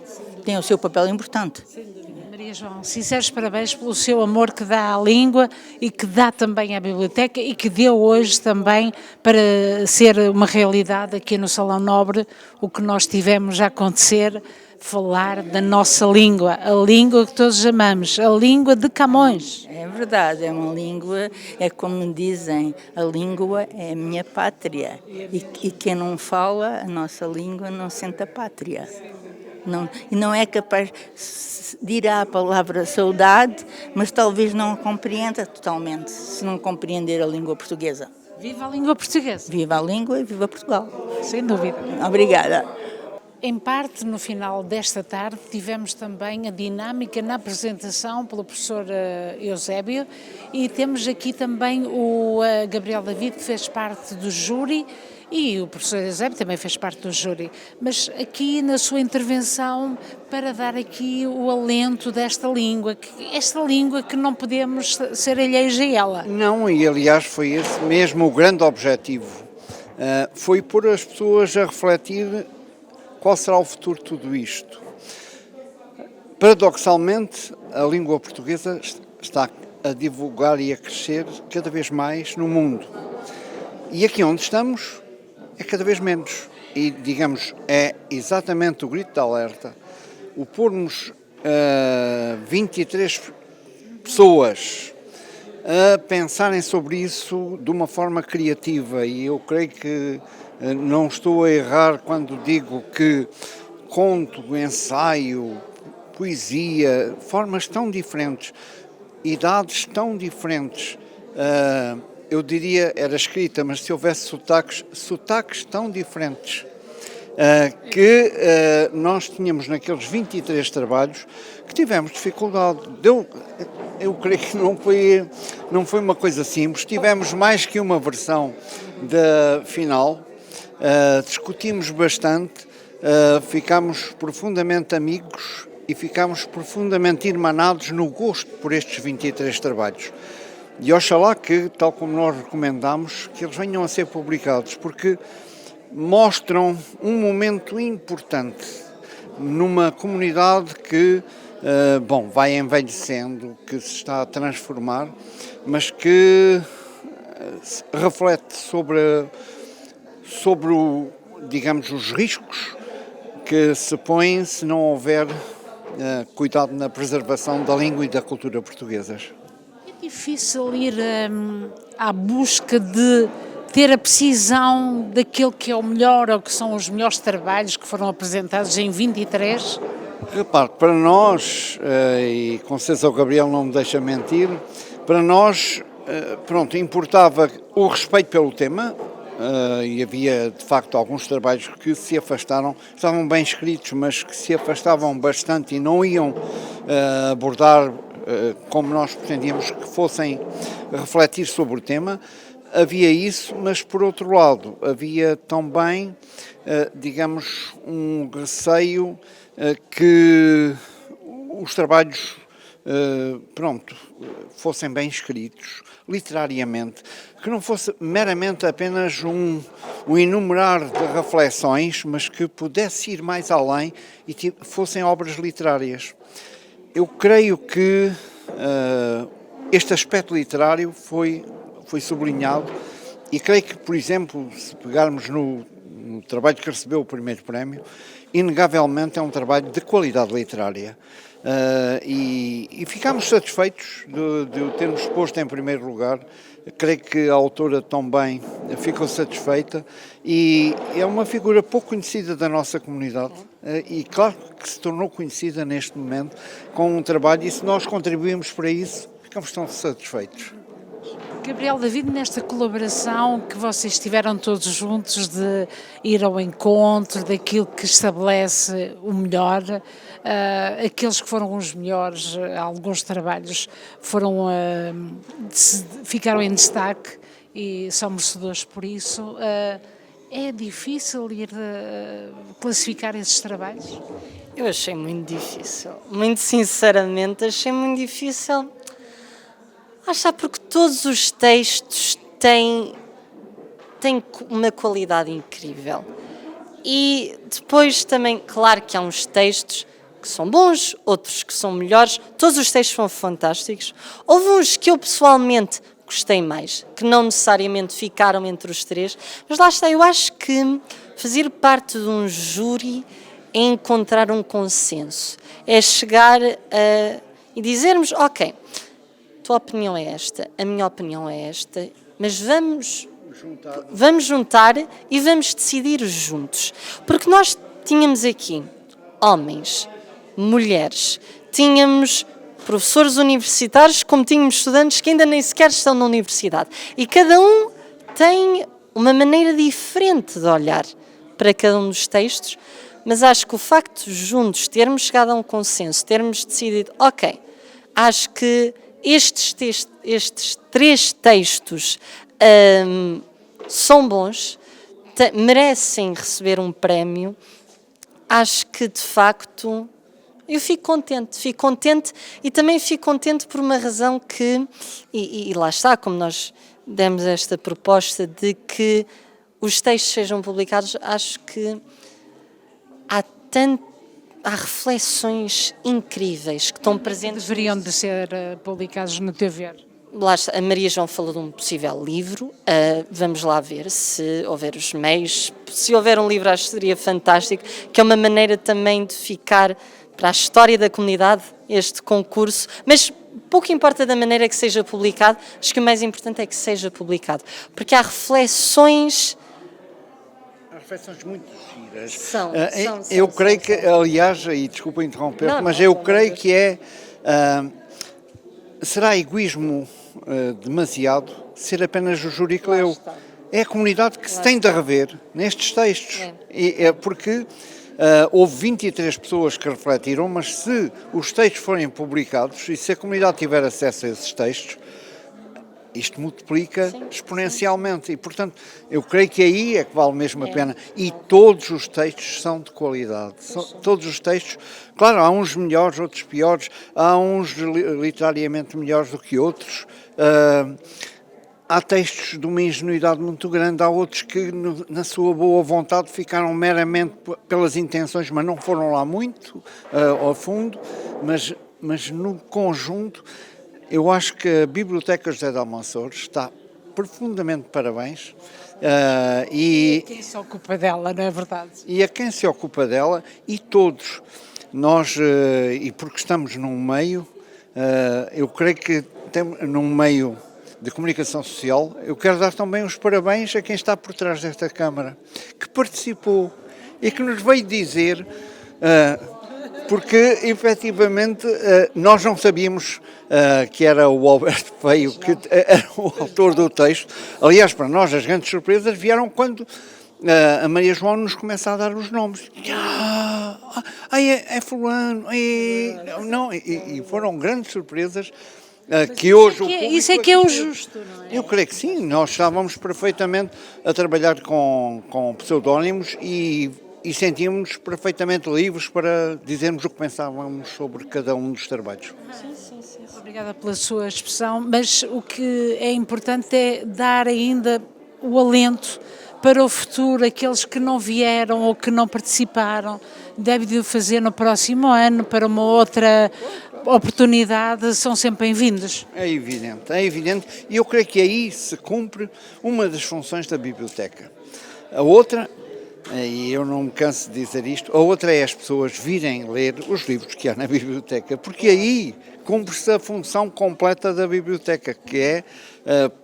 têm o seu papel importante. Maria João, sinceros parabéns pelo seu amor que dá à língua e que dá também à biblioteca, e que deu hoje também para ser uma realidade aqui no Salão Nobre, o que nós tivemos a acontecer falar da nossa língua, a língua que todos amamos, a língua de Camões. É verdade, é uma língua, é como dizem, a língua é a minha pátria. E quem não fala a nossa língua não sente a pátria. E não é capaz, dirá a palavra saudade, mas talvez não a compreenda totalmente, se não compreender a língua portuguesa. Viva a língua portuguesa! Viva a língua e viva Portugal! Sem dúvida. Obrigada. Em parte, no final desta tarde, tivemos também a dinâmica na apresentação pelo professor Eusébio e temos aqui também o Gabriel David, que fez parte do júri, e o professor Eusébio também fez parte do júri. Mas aqui na sua intervenção, para dar aqui o alento desta língua, esta língua que não podemos ser alheios a ela. Não, e aliás foi esse mesmo o grande objetivo. Foi pôr as pessoas a refletir qual será o futuro de tudo isto. Paradoxalmente, a língua portuguesa está a divulgar e a crescer cada vez mais no mundo. E aqui onde estamos é cada vez menos. E, digamos, é exatamente o grito de alerta, o pormos 23 pessoas a pensarem sobre isso de uma forma criativa, e eu creio que não estou a errar quando digo que conto, ensaio, poesia, formas tão diferentes, idades tão diferentes, eu diria era escrita, mas se houvesse sotaques tão diferentes, que nós tínhamos naqueles 23 trabalhos que tivemos dificuldade. Eu creio que não foi uma coisa simples, tivemos mais que uma versão da final. Discutimos bastante, ficámos profundamente amigos e ficámos profundamente irmanados no gosto por estes 23 trabalhos. E oxalá que, tal como nós recomendamos, que eles venham a ser publicados, porque mostram um momento importante numa comunidade que, vai envelhecendo, que se está a transformar, mas que reflete sobre digamos, os riscos que se põem se não houver cuidado na preservação da língua e da cultura portuguesas. É difícil ir à busca de ter a precisão daquilo que é o melhor ou que são os melhores trabalhos que foram apresentados em 23? Repare, para nós, e com certeza o Gabriel não me deixa mentir, para nós, importava o respeito pelo tema, e havia de facto alguns trabalhos que se afastaram, estavam bem escritos, mas que se afastavam bastante e não iam abordar como nós pretendíamos que fossem refletir sobre o tema. Havia isso, mas por outro lado havia também, digamos, um receio que os trabalhos fossem bem escritos, literariamente, que não fosse meramente apenas um enumerar de reflexões, mas que pudesse ir mais além e fossem obras literárias. Eu creio que este aspecto literário foi sublinhado, e creio que, por exemplo, se pegarmos no trabalho que recebeu o primeiro prémio, inegavelmente é um trabalho de qualidade literária. E ficámos satisfeitos de o termos posto em primeiro lugar. Creio que a autora também ficou satisfeita, e é uma figura pouco conhecida da nossa comunidade, e claro que se tornou conhecida neste momento com um trabalho, e se nós contribuímos para isso, ficamos tão satisfeitos. Gabriel David, nesta colaboração que vocês tiveram todos juntos de ir ao encontro daquilo que estabelece o melhor, aqueles que foram os melhores, alguns trabalhos ficaram em destaque e são merecedores por isso. É difícil ir classificar esses trabalhos? Eu achei muito difícil, muito sinceramente achei muito difícil. Está porque todos os textos têm uma qualidade incrível. E depois também, claro que há uns textos que são bons, outros que são melhores, todos os textos são fantásticos. Houve uns que eu pessoalmente gostei mais, que não necessariamente ficaram entre os três, mas lá está, eu acho que fazer parte de um júri é encontrar um consenso, é chegar e dizermos, ok, a tua opinião é esta, a minha opinião é esta, mas vamos juntar e vamos decidir juntos. Porque nós tínhamos aqui homens, mulheres, tínhamos professores universitários, como tínhamos estudantes que ainda nem sequer estão na universidade. E cada um tem uma maneira diferente de olhar para cada um dos textos, mas acho que o facto de juntos termos chegado a um consenso, termos decidido, ok, acho que estes 3 textos são bons, merecem receber um prémio, acho que de facto eu fico contente e também fico contente por uma razão que, e lá está, como nós demos esta proposta de que os textos sejam publicados, acho que há reflexões incríveis que estão presentes. Deveriam de ser publicados no teu ver. Lá está, a Maria João falou de um possível livro, vamos lá ver se houver os meios, se houver um livro acho que seria fantástico, que é uma maneira também de ficar para a história da comunidade este concurso, mas pouco importa da maneira que seja publicado, acho que o mais importante é que seja publicado, porque há reflexões muito giras. São, eu creio que, aliás, e desculpa interromper, mas eu creio que será egoísmo demasiado ser apenas o júri que leu. É a comunidade que se tem de rever nestes textos. Porque houve 23 pessoas que refletiram, mas se os textos forem publicados e se a comunidade tiver acesso a esses textos, isto multiplica exponencialmente e, portanto, eu creio que aí é que vale mesmo a pena. E todos os textos são de qualidade. Todos os textos, claro, há uns melhores, outros piores, há uns literariamente melhores do que outros. Há textos de uma ingenuidade muito grande, há outros que, na sua boa vontade, ficaram meramente pelas intenções, mas não foram lá muito ao fundo, mas no conjunto. Eu acho que a Biblioteca José de Almanzor está profundamente de parabéns. E quem se ocupa dela, não é verdade? E a quem se ocupa dela, e todos. Nós, e porque estamos num meio, eu creio que num meio de comunicação social, eu quero dar também os parabéns a quem está por trás desta Câmara, que participou e que nos veio dizer... porque, efetivamente, nós não sabíamos que era o Alberto Feio, que era o autor do texto. Aliás, para nós, as grandes surpresas vieram quando a Maria João nos começa a dar os nomes. É fulano, não, e foram grandes surpresas. Que hoje isso é que é o justo, não é? Eu creio que sim, nós estávamos perfeitamente a trabalhar com pseudónimos e sentíamos-nos perfeitamente livres para dizermos o que pensávamos sobre cada um dos trabalhos. Sim. Obrigada pela sua expressão, mas o que é importante é dar ainda o alento para o futuro, aqueles que não vieram ou que não participaram, devem de fazer no próximo ano, para uma outra oportunidade, são sempre bem-vindos. É evidente, e eu creio que aí se cumpre uma das funções da biblioteca. A outra, e eu não me canso de dizer isto, a outra é as pessoas virem ler os livros que há na biblioteca, porque aí cumpre-se a função completa da biblioteca, que é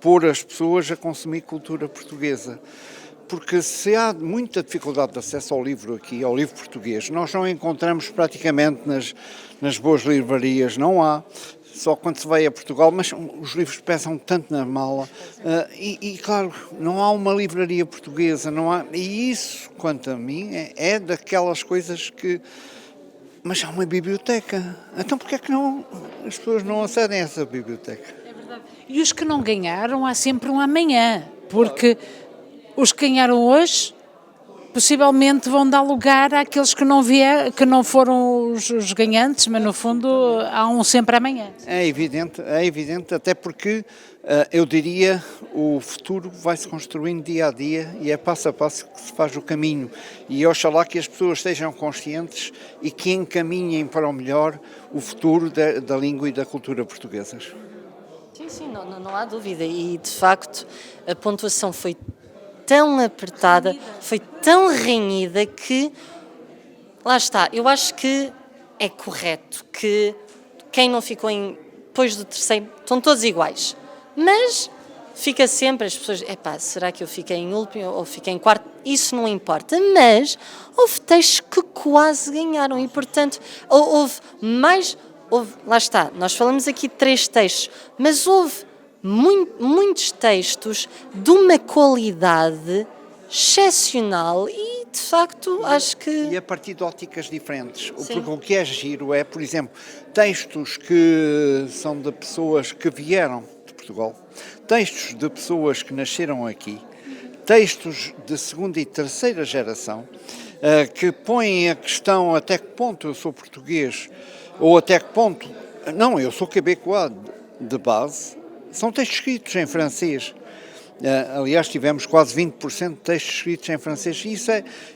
pôr as pessoas a consumir cultura portuguesa. Porque se há muita dificuldade de acesso ao livro aqui, ao livro português, nós não encontramos praticamente nas boas livrarias, não há. Só quando se vai a Portugal, mas os livros pesam tanto na mala e claro, não há uma livraria portuguesa, não há, e isso, quanto a mim, é daquelas coisas que... Mas há uma biblioteca, então porquê é que as pessoas não acedem a essa biblioteca? É verdade. E os que não ganharam, há sempre um amanhã, porque os que ganharam hoje possivelmente vão dar lugar àqueles que não foram os ganhantes, mas no fundo há um sempre amanhã. É evidente, até porque eu diria o futuro vai-se construindo dia a dia e é passo a passo que se faz o caminho. E oxalá que as pessoas estejam conscientes e que encaminhem para o melhor o futuro da língua e da cultura portuguesas. Sim, não há dúvida. E de facto a pontuação foi tão apertada, foi tão renhida que lá está, eu acho que é correto que quem não ficou depois do terceiro, estão todos iguais, mas fica sempre as pessoas, será que eu fiquei em último ou fiquei em quarto? Isso não importa, mas houve textos que quase ganharam e, portanto, lá está, nós falamos aqui de 3 textos, mas houve muitos textos de uma qualidade excepcional e, de facto, acho que... E a partir de óticas diferentes. Porque o que é giro é, por exemplo, textos que são de pessoas que vieram de Portugal, textos de pessoas que nasceram aqui, textos de segunda e terceira geração, que põem a questão até que ponto eu sou português, ou até que ponto... Não, eu sou quebecois de base. São textos escritos em francês. Aliás, tivemos quase 20% de textos escritos em francês. E isso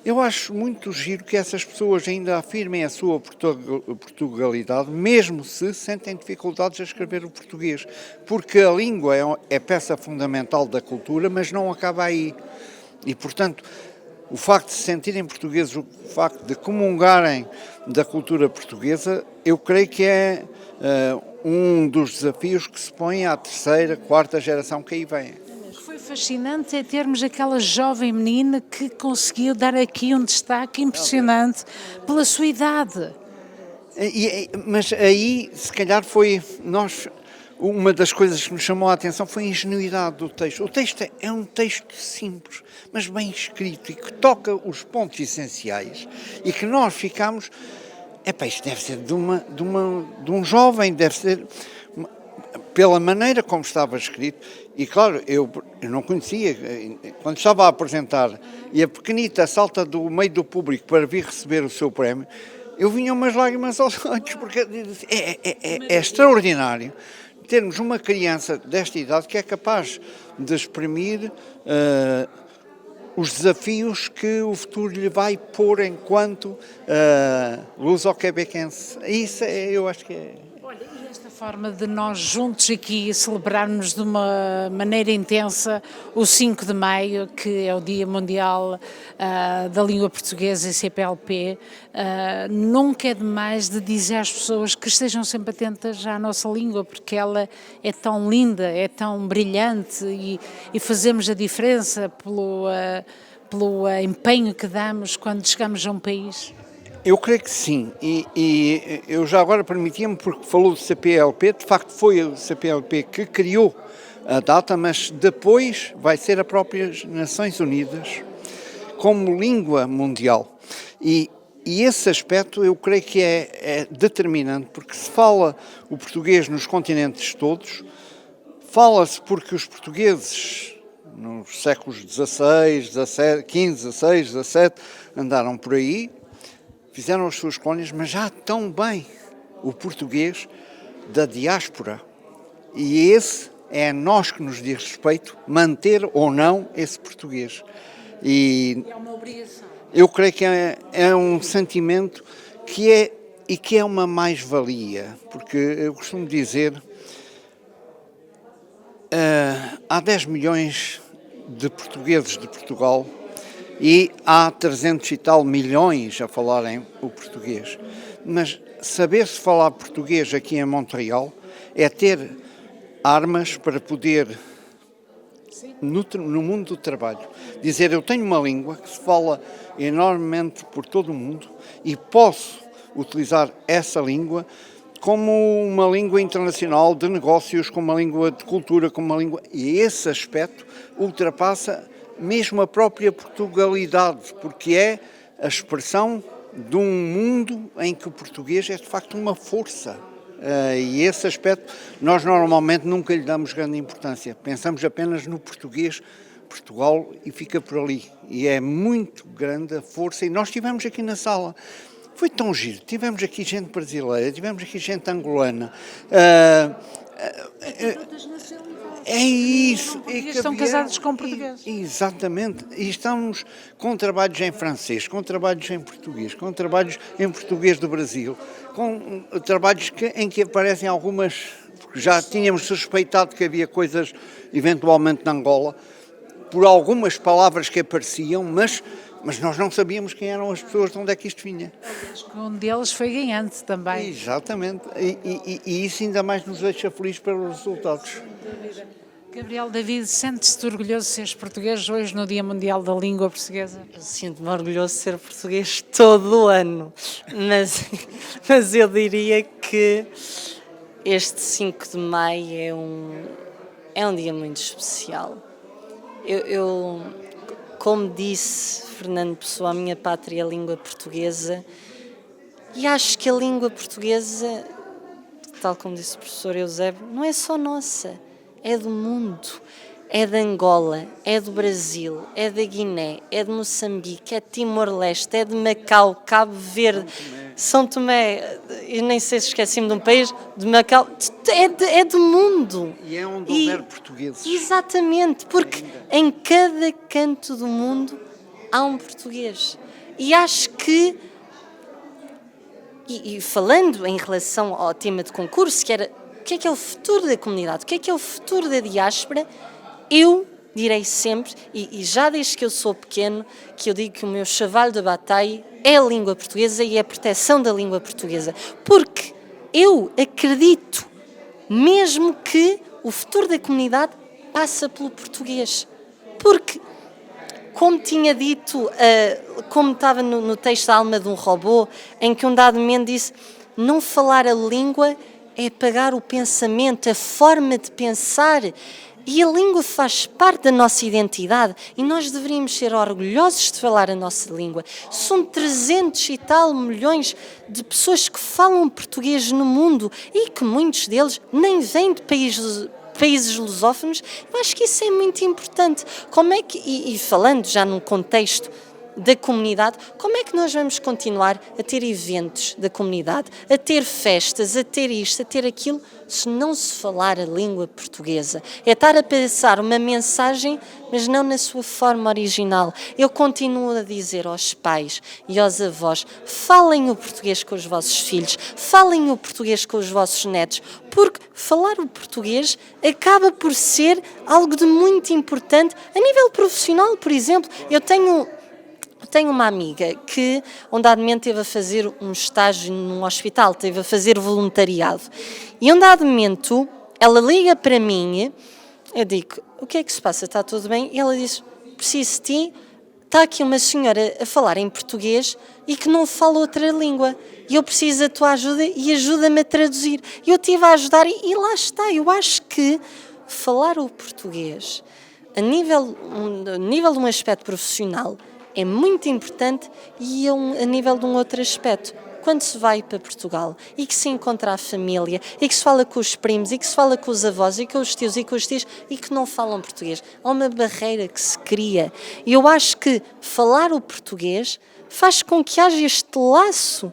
eu acho muito giro que essas pessoas ainda afirmem a sua Portugalidade, mesmo se sentem dificuldades a escrever o português. Porque a língua é peça fundamental da cultura, mas não acaba aí. E, portanto, o facto de se sentirem portugueses, o facto de comungarem da cultura portuguesa, eu creio que é um dos desafios que se põe à terceira, quarta geração que aí vem. O que foi fascinante é termos aquela jovem menina que conseguiu dar aqui um destaque impressionante pela sua idade. Mas aí, se calhar, uma das coisas que nos chamou a atenção foi a ingenuidade do texto. O texto é um texto simples, mas bem escrito e que toca os pontos essenciais e que nós ficamos... isto deve ser de um jovem, deve ser pela maneira como estava escrito. E claro, eu não conhecia, quando estava a apresentar e a pequenita salta do meio do público para vir receber o seu prémio, eu vinha umas lágrimas aos olhos, porque é extraordinário termos uma criança desta idade que é capaz de exprimir os desafios que o futuro lhe vai pôr enquanto luso-quebequense. Isso eu acho que é... Olha, e esta forma de nós juntos aqui celebrarmos de uma maneira intensa o 5 de maio, que é o Dia Mundial da Língua Portuguesa e CPLP, nunca é demais de dizer às pessoas que estejam sempre atentas à nossa língua, porque ela é tão linda, é tão brilhante e fazemos a diferença pelo empenho que damos quando chegamos a um país. Eu creio que sim, e eu já agora permitia-me, porque falou do CPLP, de facto foi o CPLP que criou a data, mas depois vai ser a própria Nações Unidas como língua mundial. E esse aspecto eu creio que é determinante, porque se fala o português nos continentes todos, fala-se porque os portugueses nos séculos XVI, XV, XVI, XVII andaram por aí, fizeram as suas colónias, mas já tão bem o português da diáspora. E esse é a nós que nos diz respeito manter ou não esse português. E é uma obrigação. Eu creio que é um sentimento que é uma mais-valia, porque eu costumo dizer, há 10 milhões de portugueses de Portugal e há 300 e tal milhões a falarem o português. Mas saber-se falar português aqui em Montreal é ter armas para poder, no mundo do trabalho, dizer eu tenho uma língua que se fala enormemente por todo o mundo e posso utilizar essa língua como uma língua internacional de negócios, como uma língua de cultura, como uma língua... E esse aspecto ultrapassa mesmo a própria Portugalidade, porque é a expressão de um mundo em que o português é de facto uma força. E esse aspecto nós normalmente nunca lhe damos grande importância. Pensamos apenas no português, Portugal, e fica por ali. E é muito grande a força. E nós estivemos aqui na sala. Foi tão giro. Tivemos aqui gente brasileira, tivemos aqui gente angolana. É isso. Estão casados com portugueses. Exatamente. E estamos com trabalhos em francês, com trabalhos em português, com trabalhos em português do Brasil, com trabalhos em que aparecem algumas... Já tínhamos suspeitado que havia coisas, eventualmente, na Angola, por algumas palavras que apareciam, mas mas nós não sabíamos quem eram as pessoas, de onde é que isto vinha. Aliás, um deles foi ganhante também. Exatamente, e isso ainda mais nos deixa felizes pelos resultados. Gabriel David, sente-se orgulhoso de seres português hoje no Dia Mundial da Língua Portuguesa? Eu sinto-me orgulhoso de ser português todo o ano, mas eu diria que este 5 de maio é um dia muito especial. Eu, como disse Fernando Pessoa, a minha pátria é a língua portuguesa, e acho que a língua portuguesa, tal como disse o professor Eusébio, não é só nossa. É do mundo, é de Angola, é do Brasil, é da Guiné, é de Moçambique, é de Timor-Leste, é de Macau, Cabo Verde, São Tomé, eu nem sei se esqueci-me de um país, de Macau, é do mundo. E é onde houver portugueses. Exatamente, porque em cada canto do mundo há um português. E acho que, e falando em relação ao tema de concurso, que era o que é o futuro da comunidade, o que é o futuro da diáspora, eu direi sempre, e já desde que eu sou pequeno, que eu digo que o meu cavalo de batalha é a língua portuguesa e é a proteção da língua portuguesa. Porque eu acredito mesmo que o futuro da comunidade passa pelo português. Porque, como tinha dito, como estava no texto da Alma de um Robô, em que um dado momento disse, não falar a língua é apagar o pensamento, a forma de pensar, e a língua faz parte da nossa identidade e nós deveríamos ser orgulhosos de falar a nossa língua. São 300 e tal milhões de pessoas que falam português no mundo e que muitos deles nem vêm de países lusófonos. Eu acho que isso é muito importante. Como é que, e falando já num contexto da comunidade, como é que nós vamos continuar a ter eventos da comunidade, a ter festas, a ter isto, a ter aquilo, se não se falar a língua portuguesa? É estar a passar uma mensagem, mas não na sua forma original. Eu continuo a dizer aos pais e aos avós, falem o português com os vossos filhos, falem o português com os vossos netos, porque falar o português acaba por ser algo de muito importante a nível profissional. Por exemplo, eu tenho uma amiga que, um dado momento, esteve a fazer um estágio num hospital, esteve a fazer voluntariado. E, um dado momento, ela liga para mim, eu digo, o que é que se passa? Está tudo bem? E ela diz, preciso de ti, está aqui uma senhora a falar em português e que não fala outra língua. E eu preciso da tua ajuda e ajuda-me a traduzir. E eu estive a ajudar e lá está. Eu acho que falar o português, a nível de um aspecto profissional, é muito importante e a nível de um outro aspecto. Quando se vai para Portugal e que se encontra a família e que se fala com os primos e que se fala com os avós e com os tios e com os tios e que não falam português, há uma barreira que se cria. E eu acho que falar o português faz com que haja este laço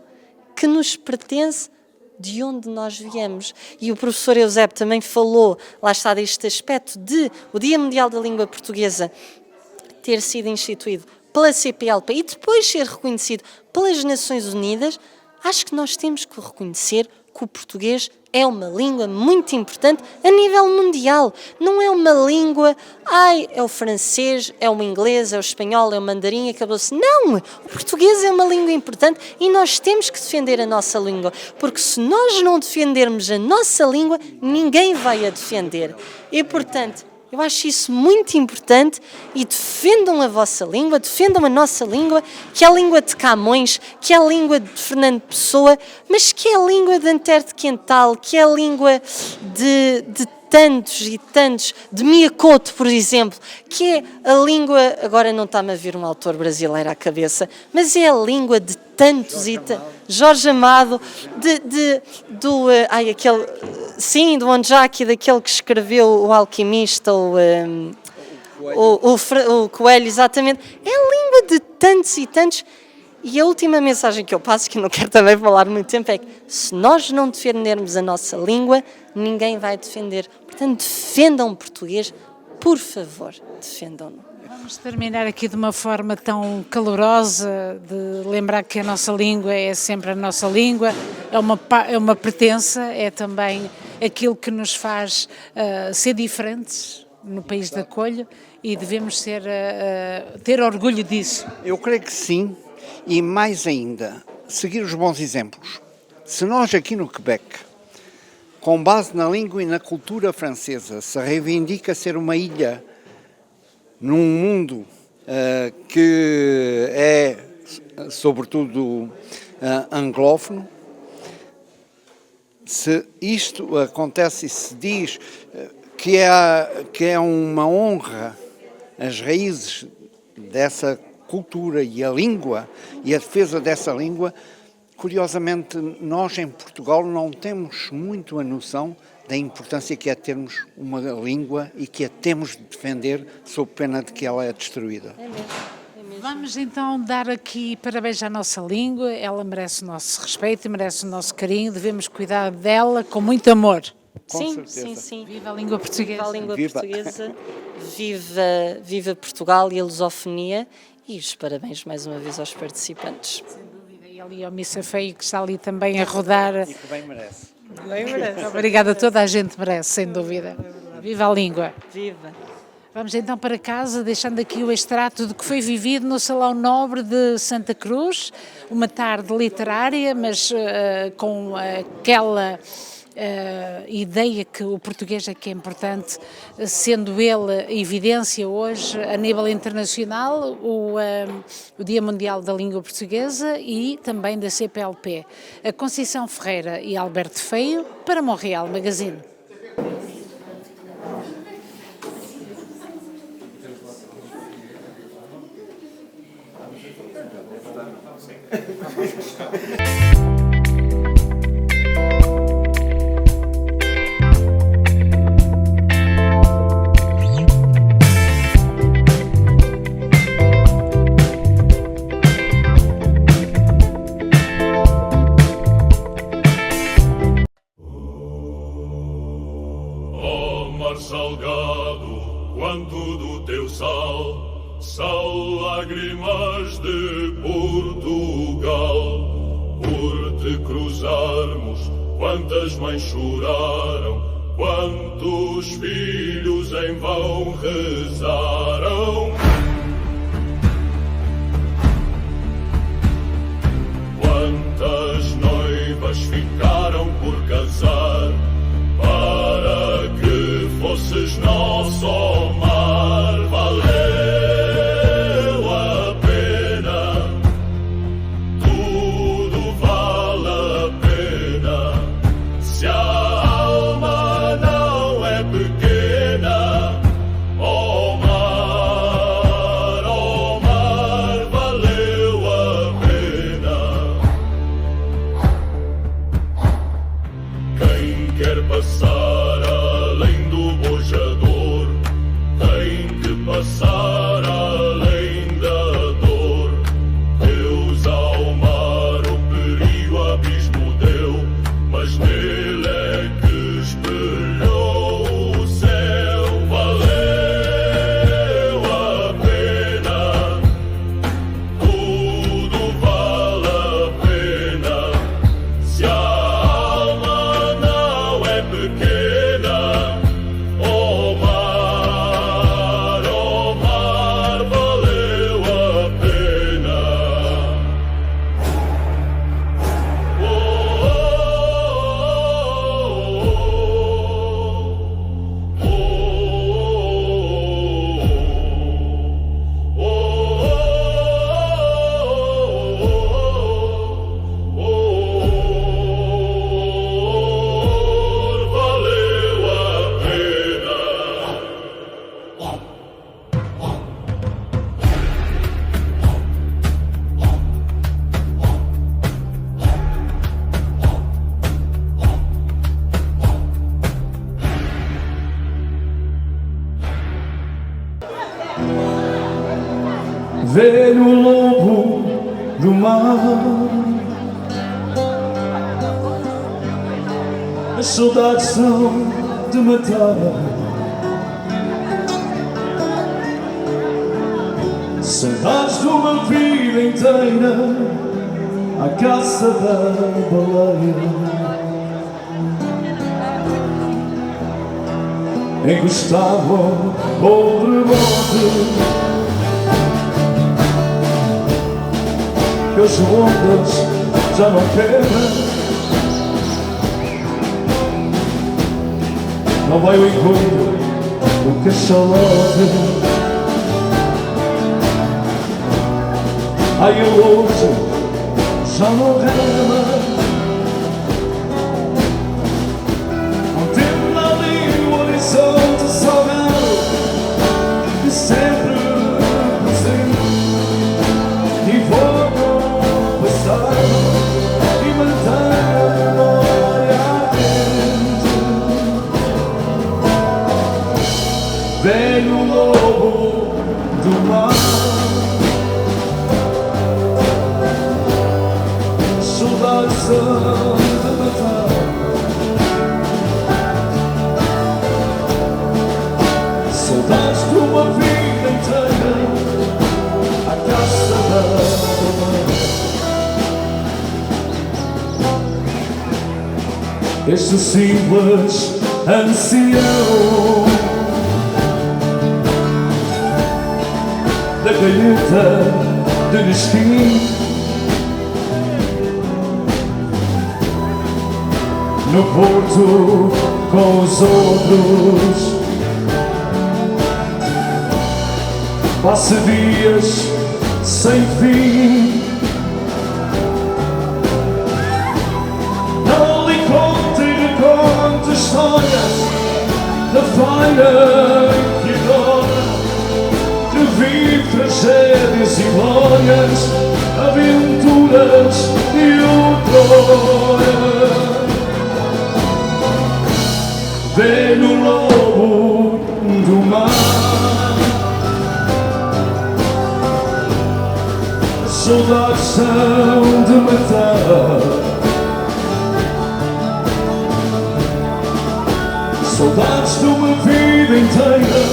que nos pertence de onde nós viemos. E o professor Eusébio também falou, lá está, deste aspecto de o Dia Mundial da Língua Portuguesa ter sido instituído pela CPLP e depois ser reconhecido pelas Nações Unidas. Acho que nós temos que reconhecer que o português é uma língua muito importante a nível mundial. Não é uma língua, é o francês, é o inglês, é o espanhol, é o mandarim, acabou-se. Não! O português é uma língua importante e nós temos que defender a nossa língua, porque se nós não defendermos a nossa língua, ninguém vai a defender. E, portanto, eu acho isso muito importante e defendam a vossa língua, defendam a nossa língua, que é a língua de Camões, que é a língua de Fernando Pessoa, mas que é a língua de Antero de Quental, que é a língua de tantos e tantos, de Mia Couto, por exemplo, que é a língua, agora não está-me a vir um autor brasileiro à cabeça, mas é a língua de tantos e tantos, Jorge Amado, do Onjaki, daquele que escreveu O Alquimista, o Coelho, exatamente. É a língua de tantos e tantos. E a última mensagem que eu passo, que não quero também falar muito tempo, é que se nós não defendermos a nossa língua, ninguém vai defender. Portanto, defendam o português, por favor, defendam-no. Vamos terminar aqui de uma forma tão calorosa, de lembrar que a nossa língua é sempre a nossa língua, é uma pertença, é também aquilo que nos faz ser diferentes, no país de acolho e devemos ter orgulho disso. Eu creio que sim, e mais ainda, seguir os bons exemplos. Se nós aqui no Quebec, com base na língua e na cultura francesa, se reivindica ser uma ilha num mundo que é, sobretudo, anglófono, se isto acontece e se diz que é uma honra as raízes dessa cultura e a língua e a defesa dessa língua, curiosamente nós em Portugal não temos muito a noção da importância que é termos uma língua e que a temos de defender sob pena de que ela é destruída. É mesmo. Vamos então dar aqui parabéns à nossa língua, ela merece o nosso respeito e merece o nosso carinho, devemos cuidar dela com muito amor. Sim, sim, sim. Viva a língua portuguesa. Viva a língua portuguesa, viva Portugal e a lusofonia, e os parabéns mais uma vez aos participantes. Sem dúvida, e ali ao Missa Feio que está ali também a rodar. E que bem merece. Bem merece. Obrigada, toda a gente merece, sem dúvida. Viva a língua. Viva. Vamos então para casa, deixando aqui o extrato do que foi vivido no Salão Nobre de Santa Cruz, uma tarde literária, mas com aquela ideia que o português é que é importante, sendo ele evidência hoje a nível internacional, o Dia Mundial da Língua Portuguesa e também da CPLP. A Conceição Ferreira e Alberto Feio para Montreal Magazine. Salgado, quanto do teu sal, lágrimas de Portugal. Por te cruzarmos, quantas mães choraram, quantos filhos em vão rezaram. Quantas noivas ficaram por casar, para que fosses nosso mar, valeu a pena, tudo vale a pena, se a alma não é pequena, oh mar, valeu a pena. Quem quer passar passar além da dor, Deus ao mar o perigo abismo deu, mas nele é que espelhou o céu, valeu a pena, tudo vale a pena, se a alma não é pequena, oh mar. Velho lobo do mar, as saudades são de matar. Saudades de uma vida inteira à caça da baleia. encostavam ao rebote, que as ondas já não quebram. Não vai ao encontro do cachalote. Ai, eu hoje já não rema. Contempla ali o horizonte salgado e sempre presente. Invoca o passado e mantém a memória ardente. Velho lobo do mar, saudades são de matar. Saudades de uma vida inteira à caça da romana. Este simples ancião da galheta de destino, no porto com os outros, passa dias sem fim. Não lhe conto e reconto histórias da falha que adora, que vive tragédias e glórias, aventuras e outrora. Velho lobo do mar, saudades são de matar. Saudades de uma vida inteira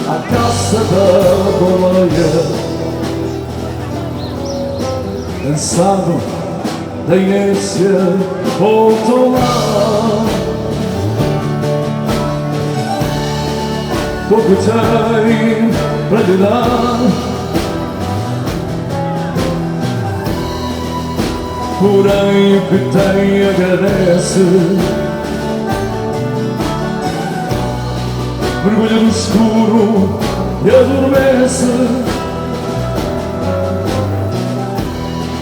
à caça da baleia. Cansado da inércia, voltou lá. Pouco tem para lhe dar, porém o que tem agradece. Mergulha no escuro e adormece.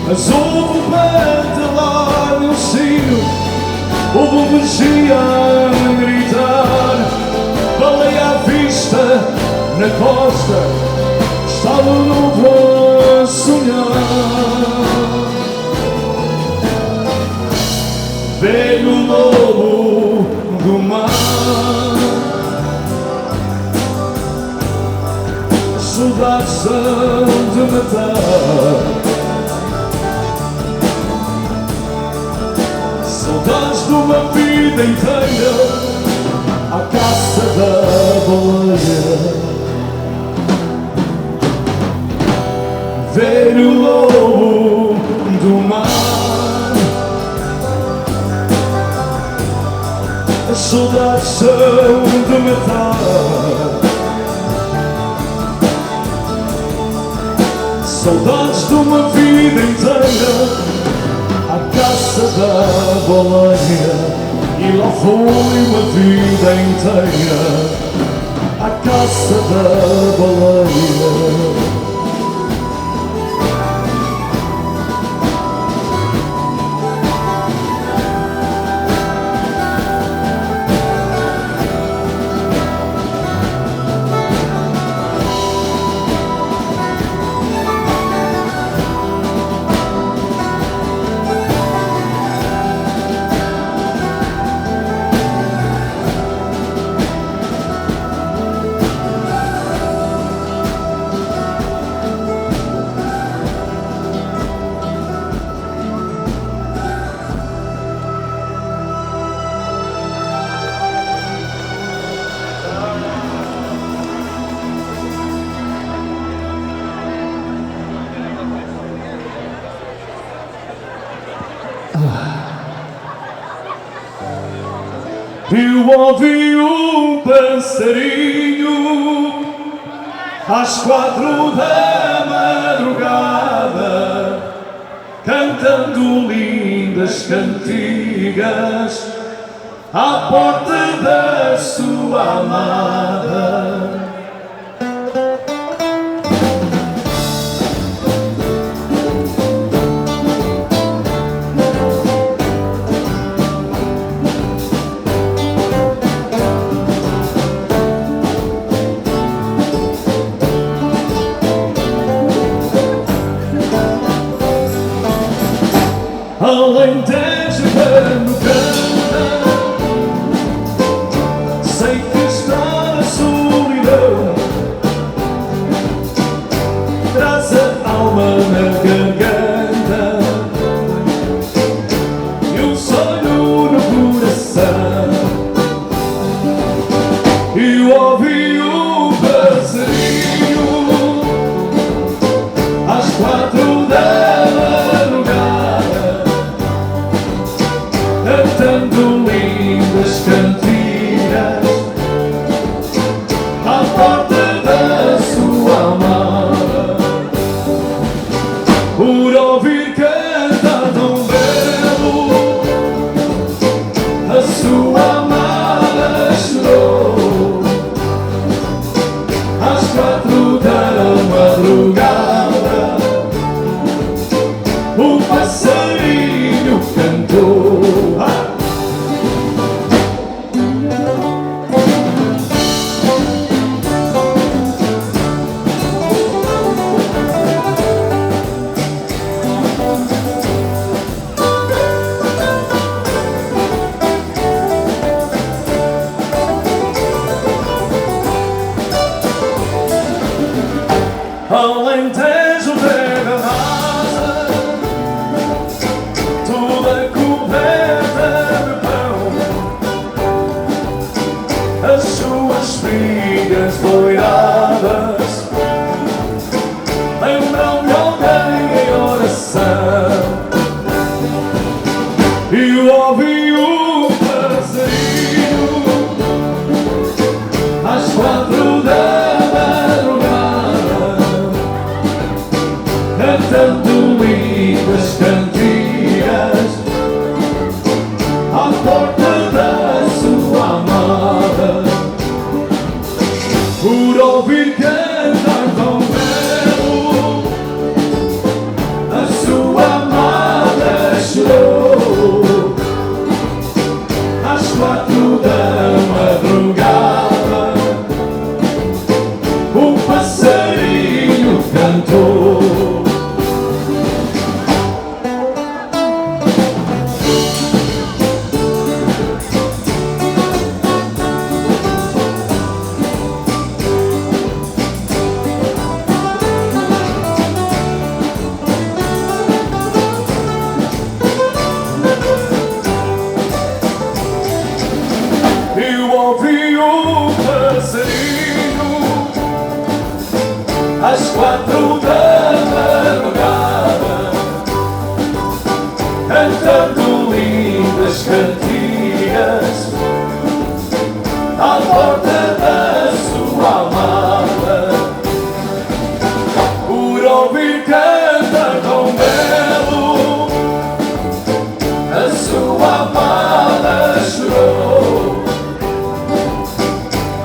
Mas houve um pantelar no sino, houve um vigia a gritar. Baleia à vista, na costa, estava o novo a sonhar. Velho lobo do mar, saudades são de matar. Saudades de uma vida inteira à caça da baleia. Velho lobo do mar, as saudades são de matar. Saudades de uma vida inteira à caça da baleia. E lá foi uma vida inteira à caça da baleia. Eu ouvi um passarinho às 4 da madrugada, cantando lindas cantigas à porta da sua amada. Alentejo quando canta, sei que está na solidão, traz a alma na garganta e um sonho no coração. Eu ouvi um passarinho às 4 da madrugada, cantando lindas cantigas à porta da sua amada. Por ouvir cantar tão belo, a sua amada chorou. Às 4 da madrugada, um passarinho cantou. Alentejo terra rasa, toda coberta de pão, as suas espigas doiradas lembram-me alguém em oração. Eu ouvi um passarinho às 4 da madrugada, cantando lindas cantigas à porta da sua amada. Por ouvir cantar tão belo, a sua amada chorou. Às 4 da madrugada, um passarinho cantou. Eu ouvi um passarinho às 4 da madrugada, cantando lindas cantigas à porta da sua amada. Por ouvir cantar tão belo, a sua amada chorou.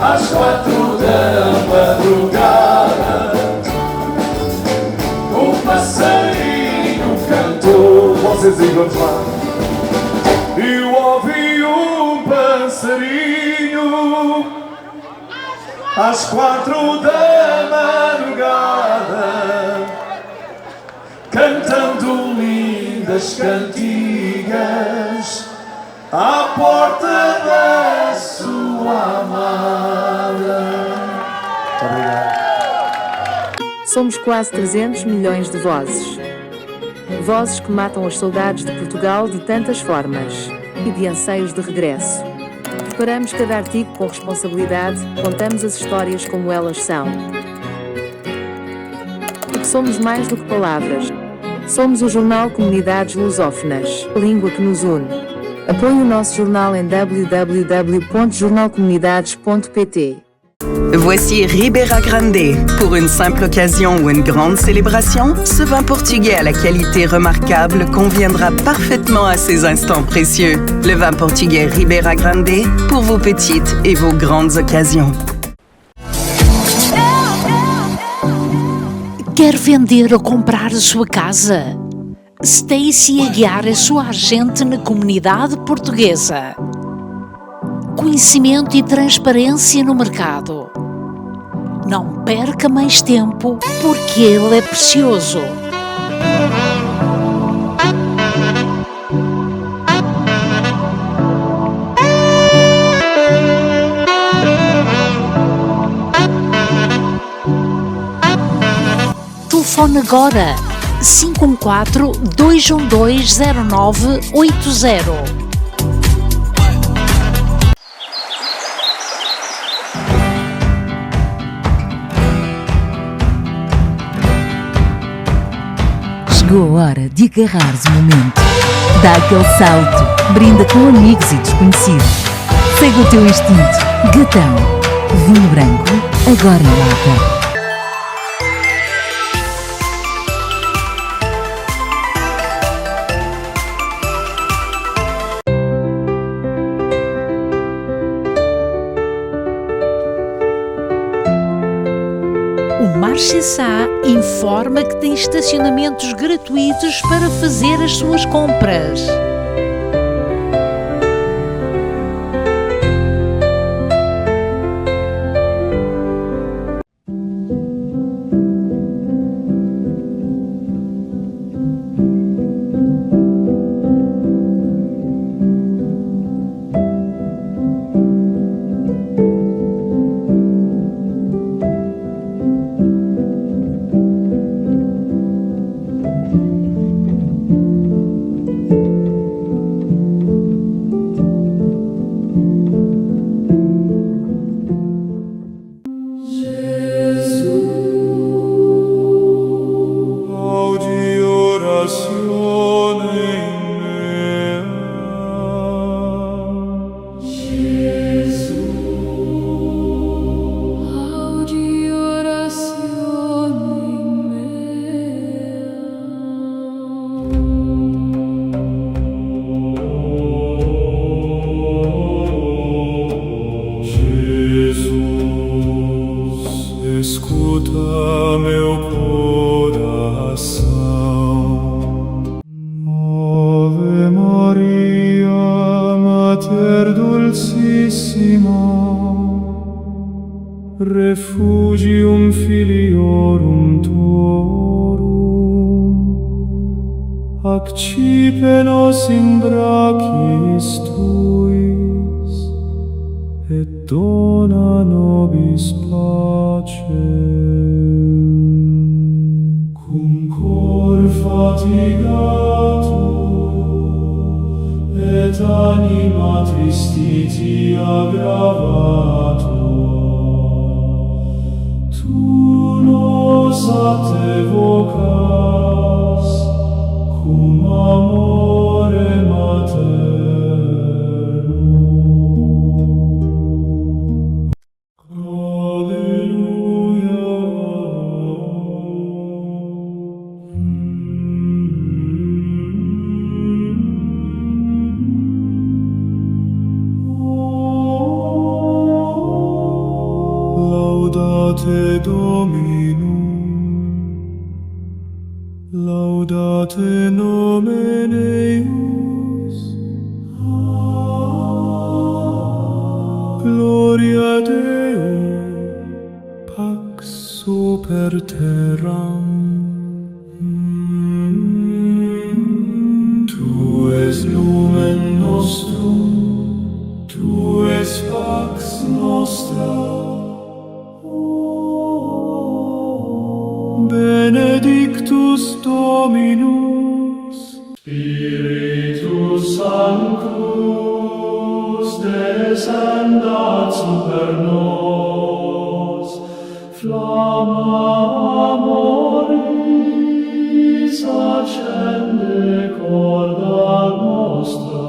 Às 4 da madrugada, um passarinho cantou. Vocês aí, vamos lá. Eu ouvi um passarinho às 4 da madrugada, cantando lindas cantigas à porta da sua amada. Muito obrigado. Somos quase 300 milhões de vozes. Vozes que matam as saudades de Portugal de tantas formas e de anseios de regresso. Preparamos cada artigo com responsabilidade, contamos as histórias como elas são. Porque somos mais do que palavras. Somos o jornal Comunidades Lusófonas, a língua que nos une. Apoie o nosso jornal em www.jornalcomunidades.pt. Voici Ribera Grande. Pour une simple occasion ou une grande célébration, ce vin portugais à la qualité remarquable conviendra parfaitement à ces instants précieux. Le vin portugais Ribera Grande pour vos petites et vos grandes occasions. Quer vender ou comprar a sua casa? Stacy Aguiar é sua agente na comunidade portuguesa. Conhecimento e transparência no mercado. Não perca mais tempo, porque ele é precioso. Telefone agora 514-212-0980. Chegou a hora de agarrares o momento. Dá aquele salto, brinda com amigos e desconhecidos. Segue o teu instinto. Gatão, vinho branco, agora em lata. O Marchesá informa que tem estacionamentos gratuitos para fazer as suas compras. Refugium filiorum tuorum, accipe nos in bracis tuis, et dona nobis pacem. Cum cor fatigatum, et anima tristiti aggravatum, a te vocas, cum amore maternum. Alleluia. Laudate Dominum. Laudate nomen eius. Gloria Deo, pax super terram. Tu es lumen nostrum, tu es pax nostra. Benedictus Dominus, Spiritus Sanctus, descendat super nos, flamma amoris accende corda nostra.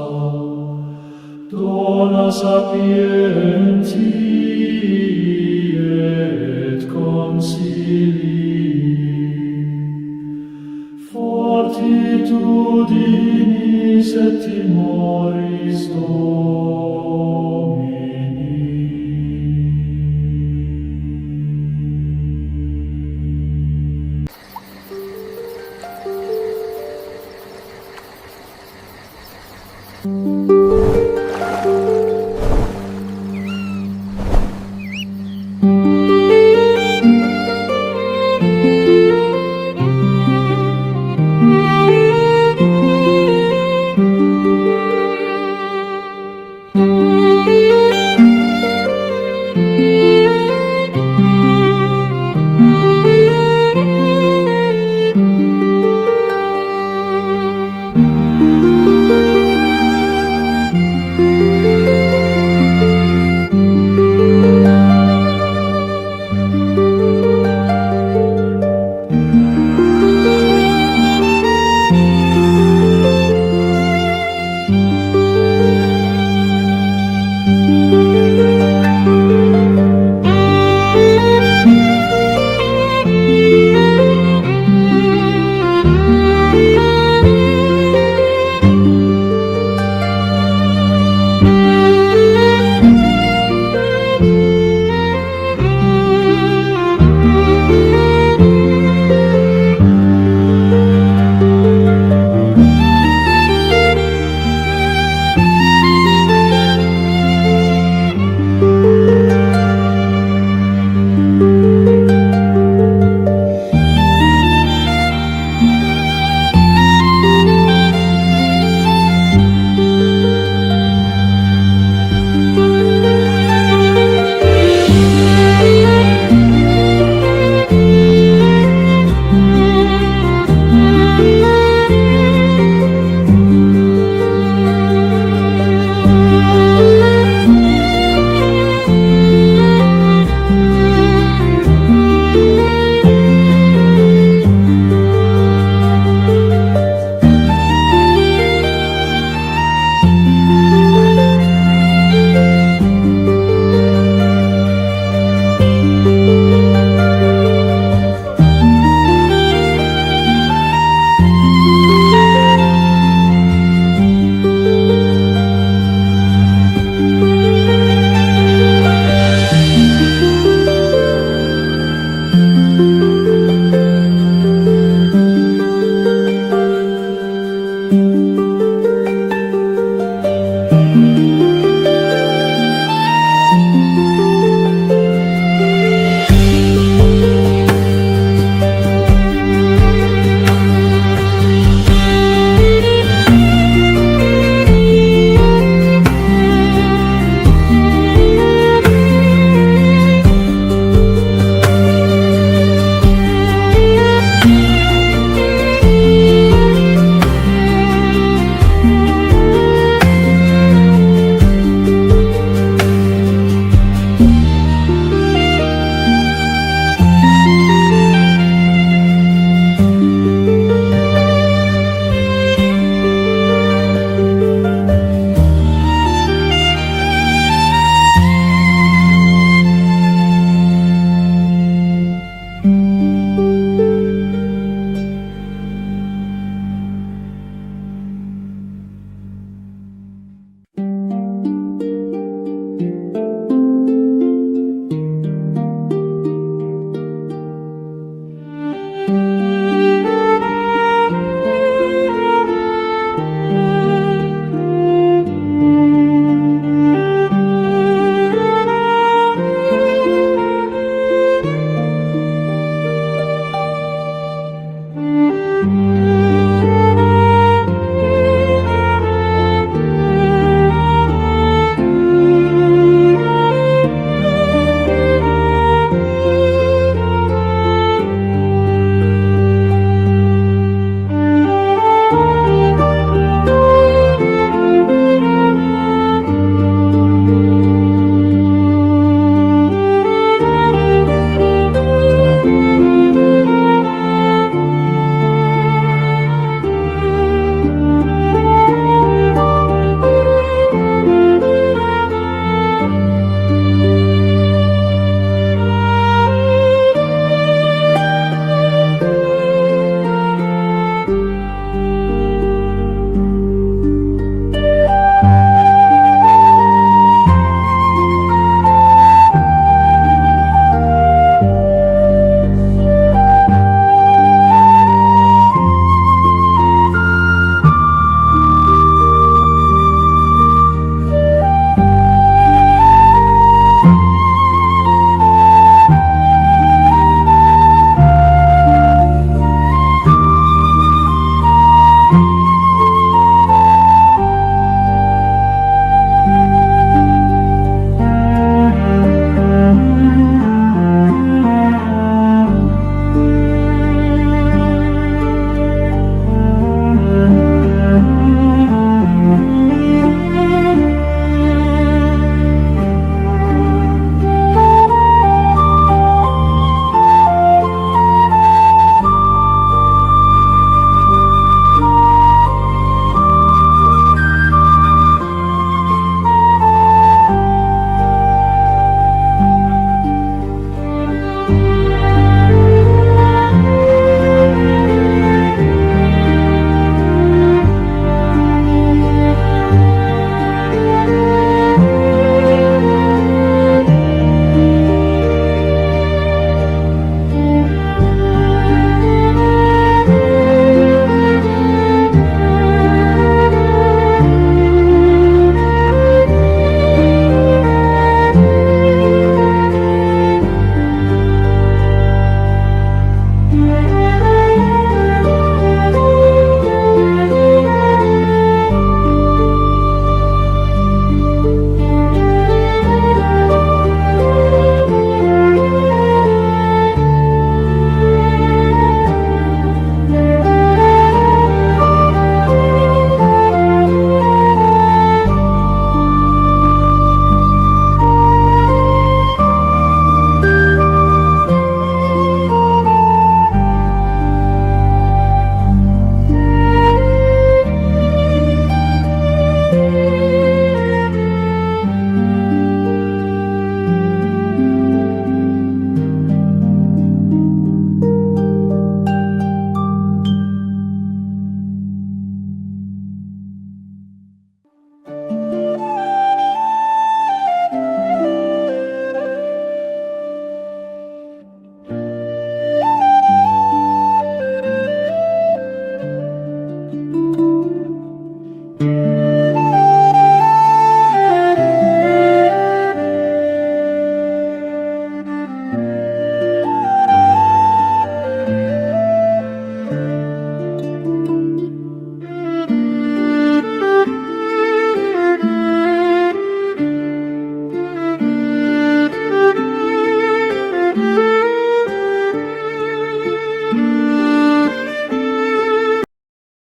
sapientia.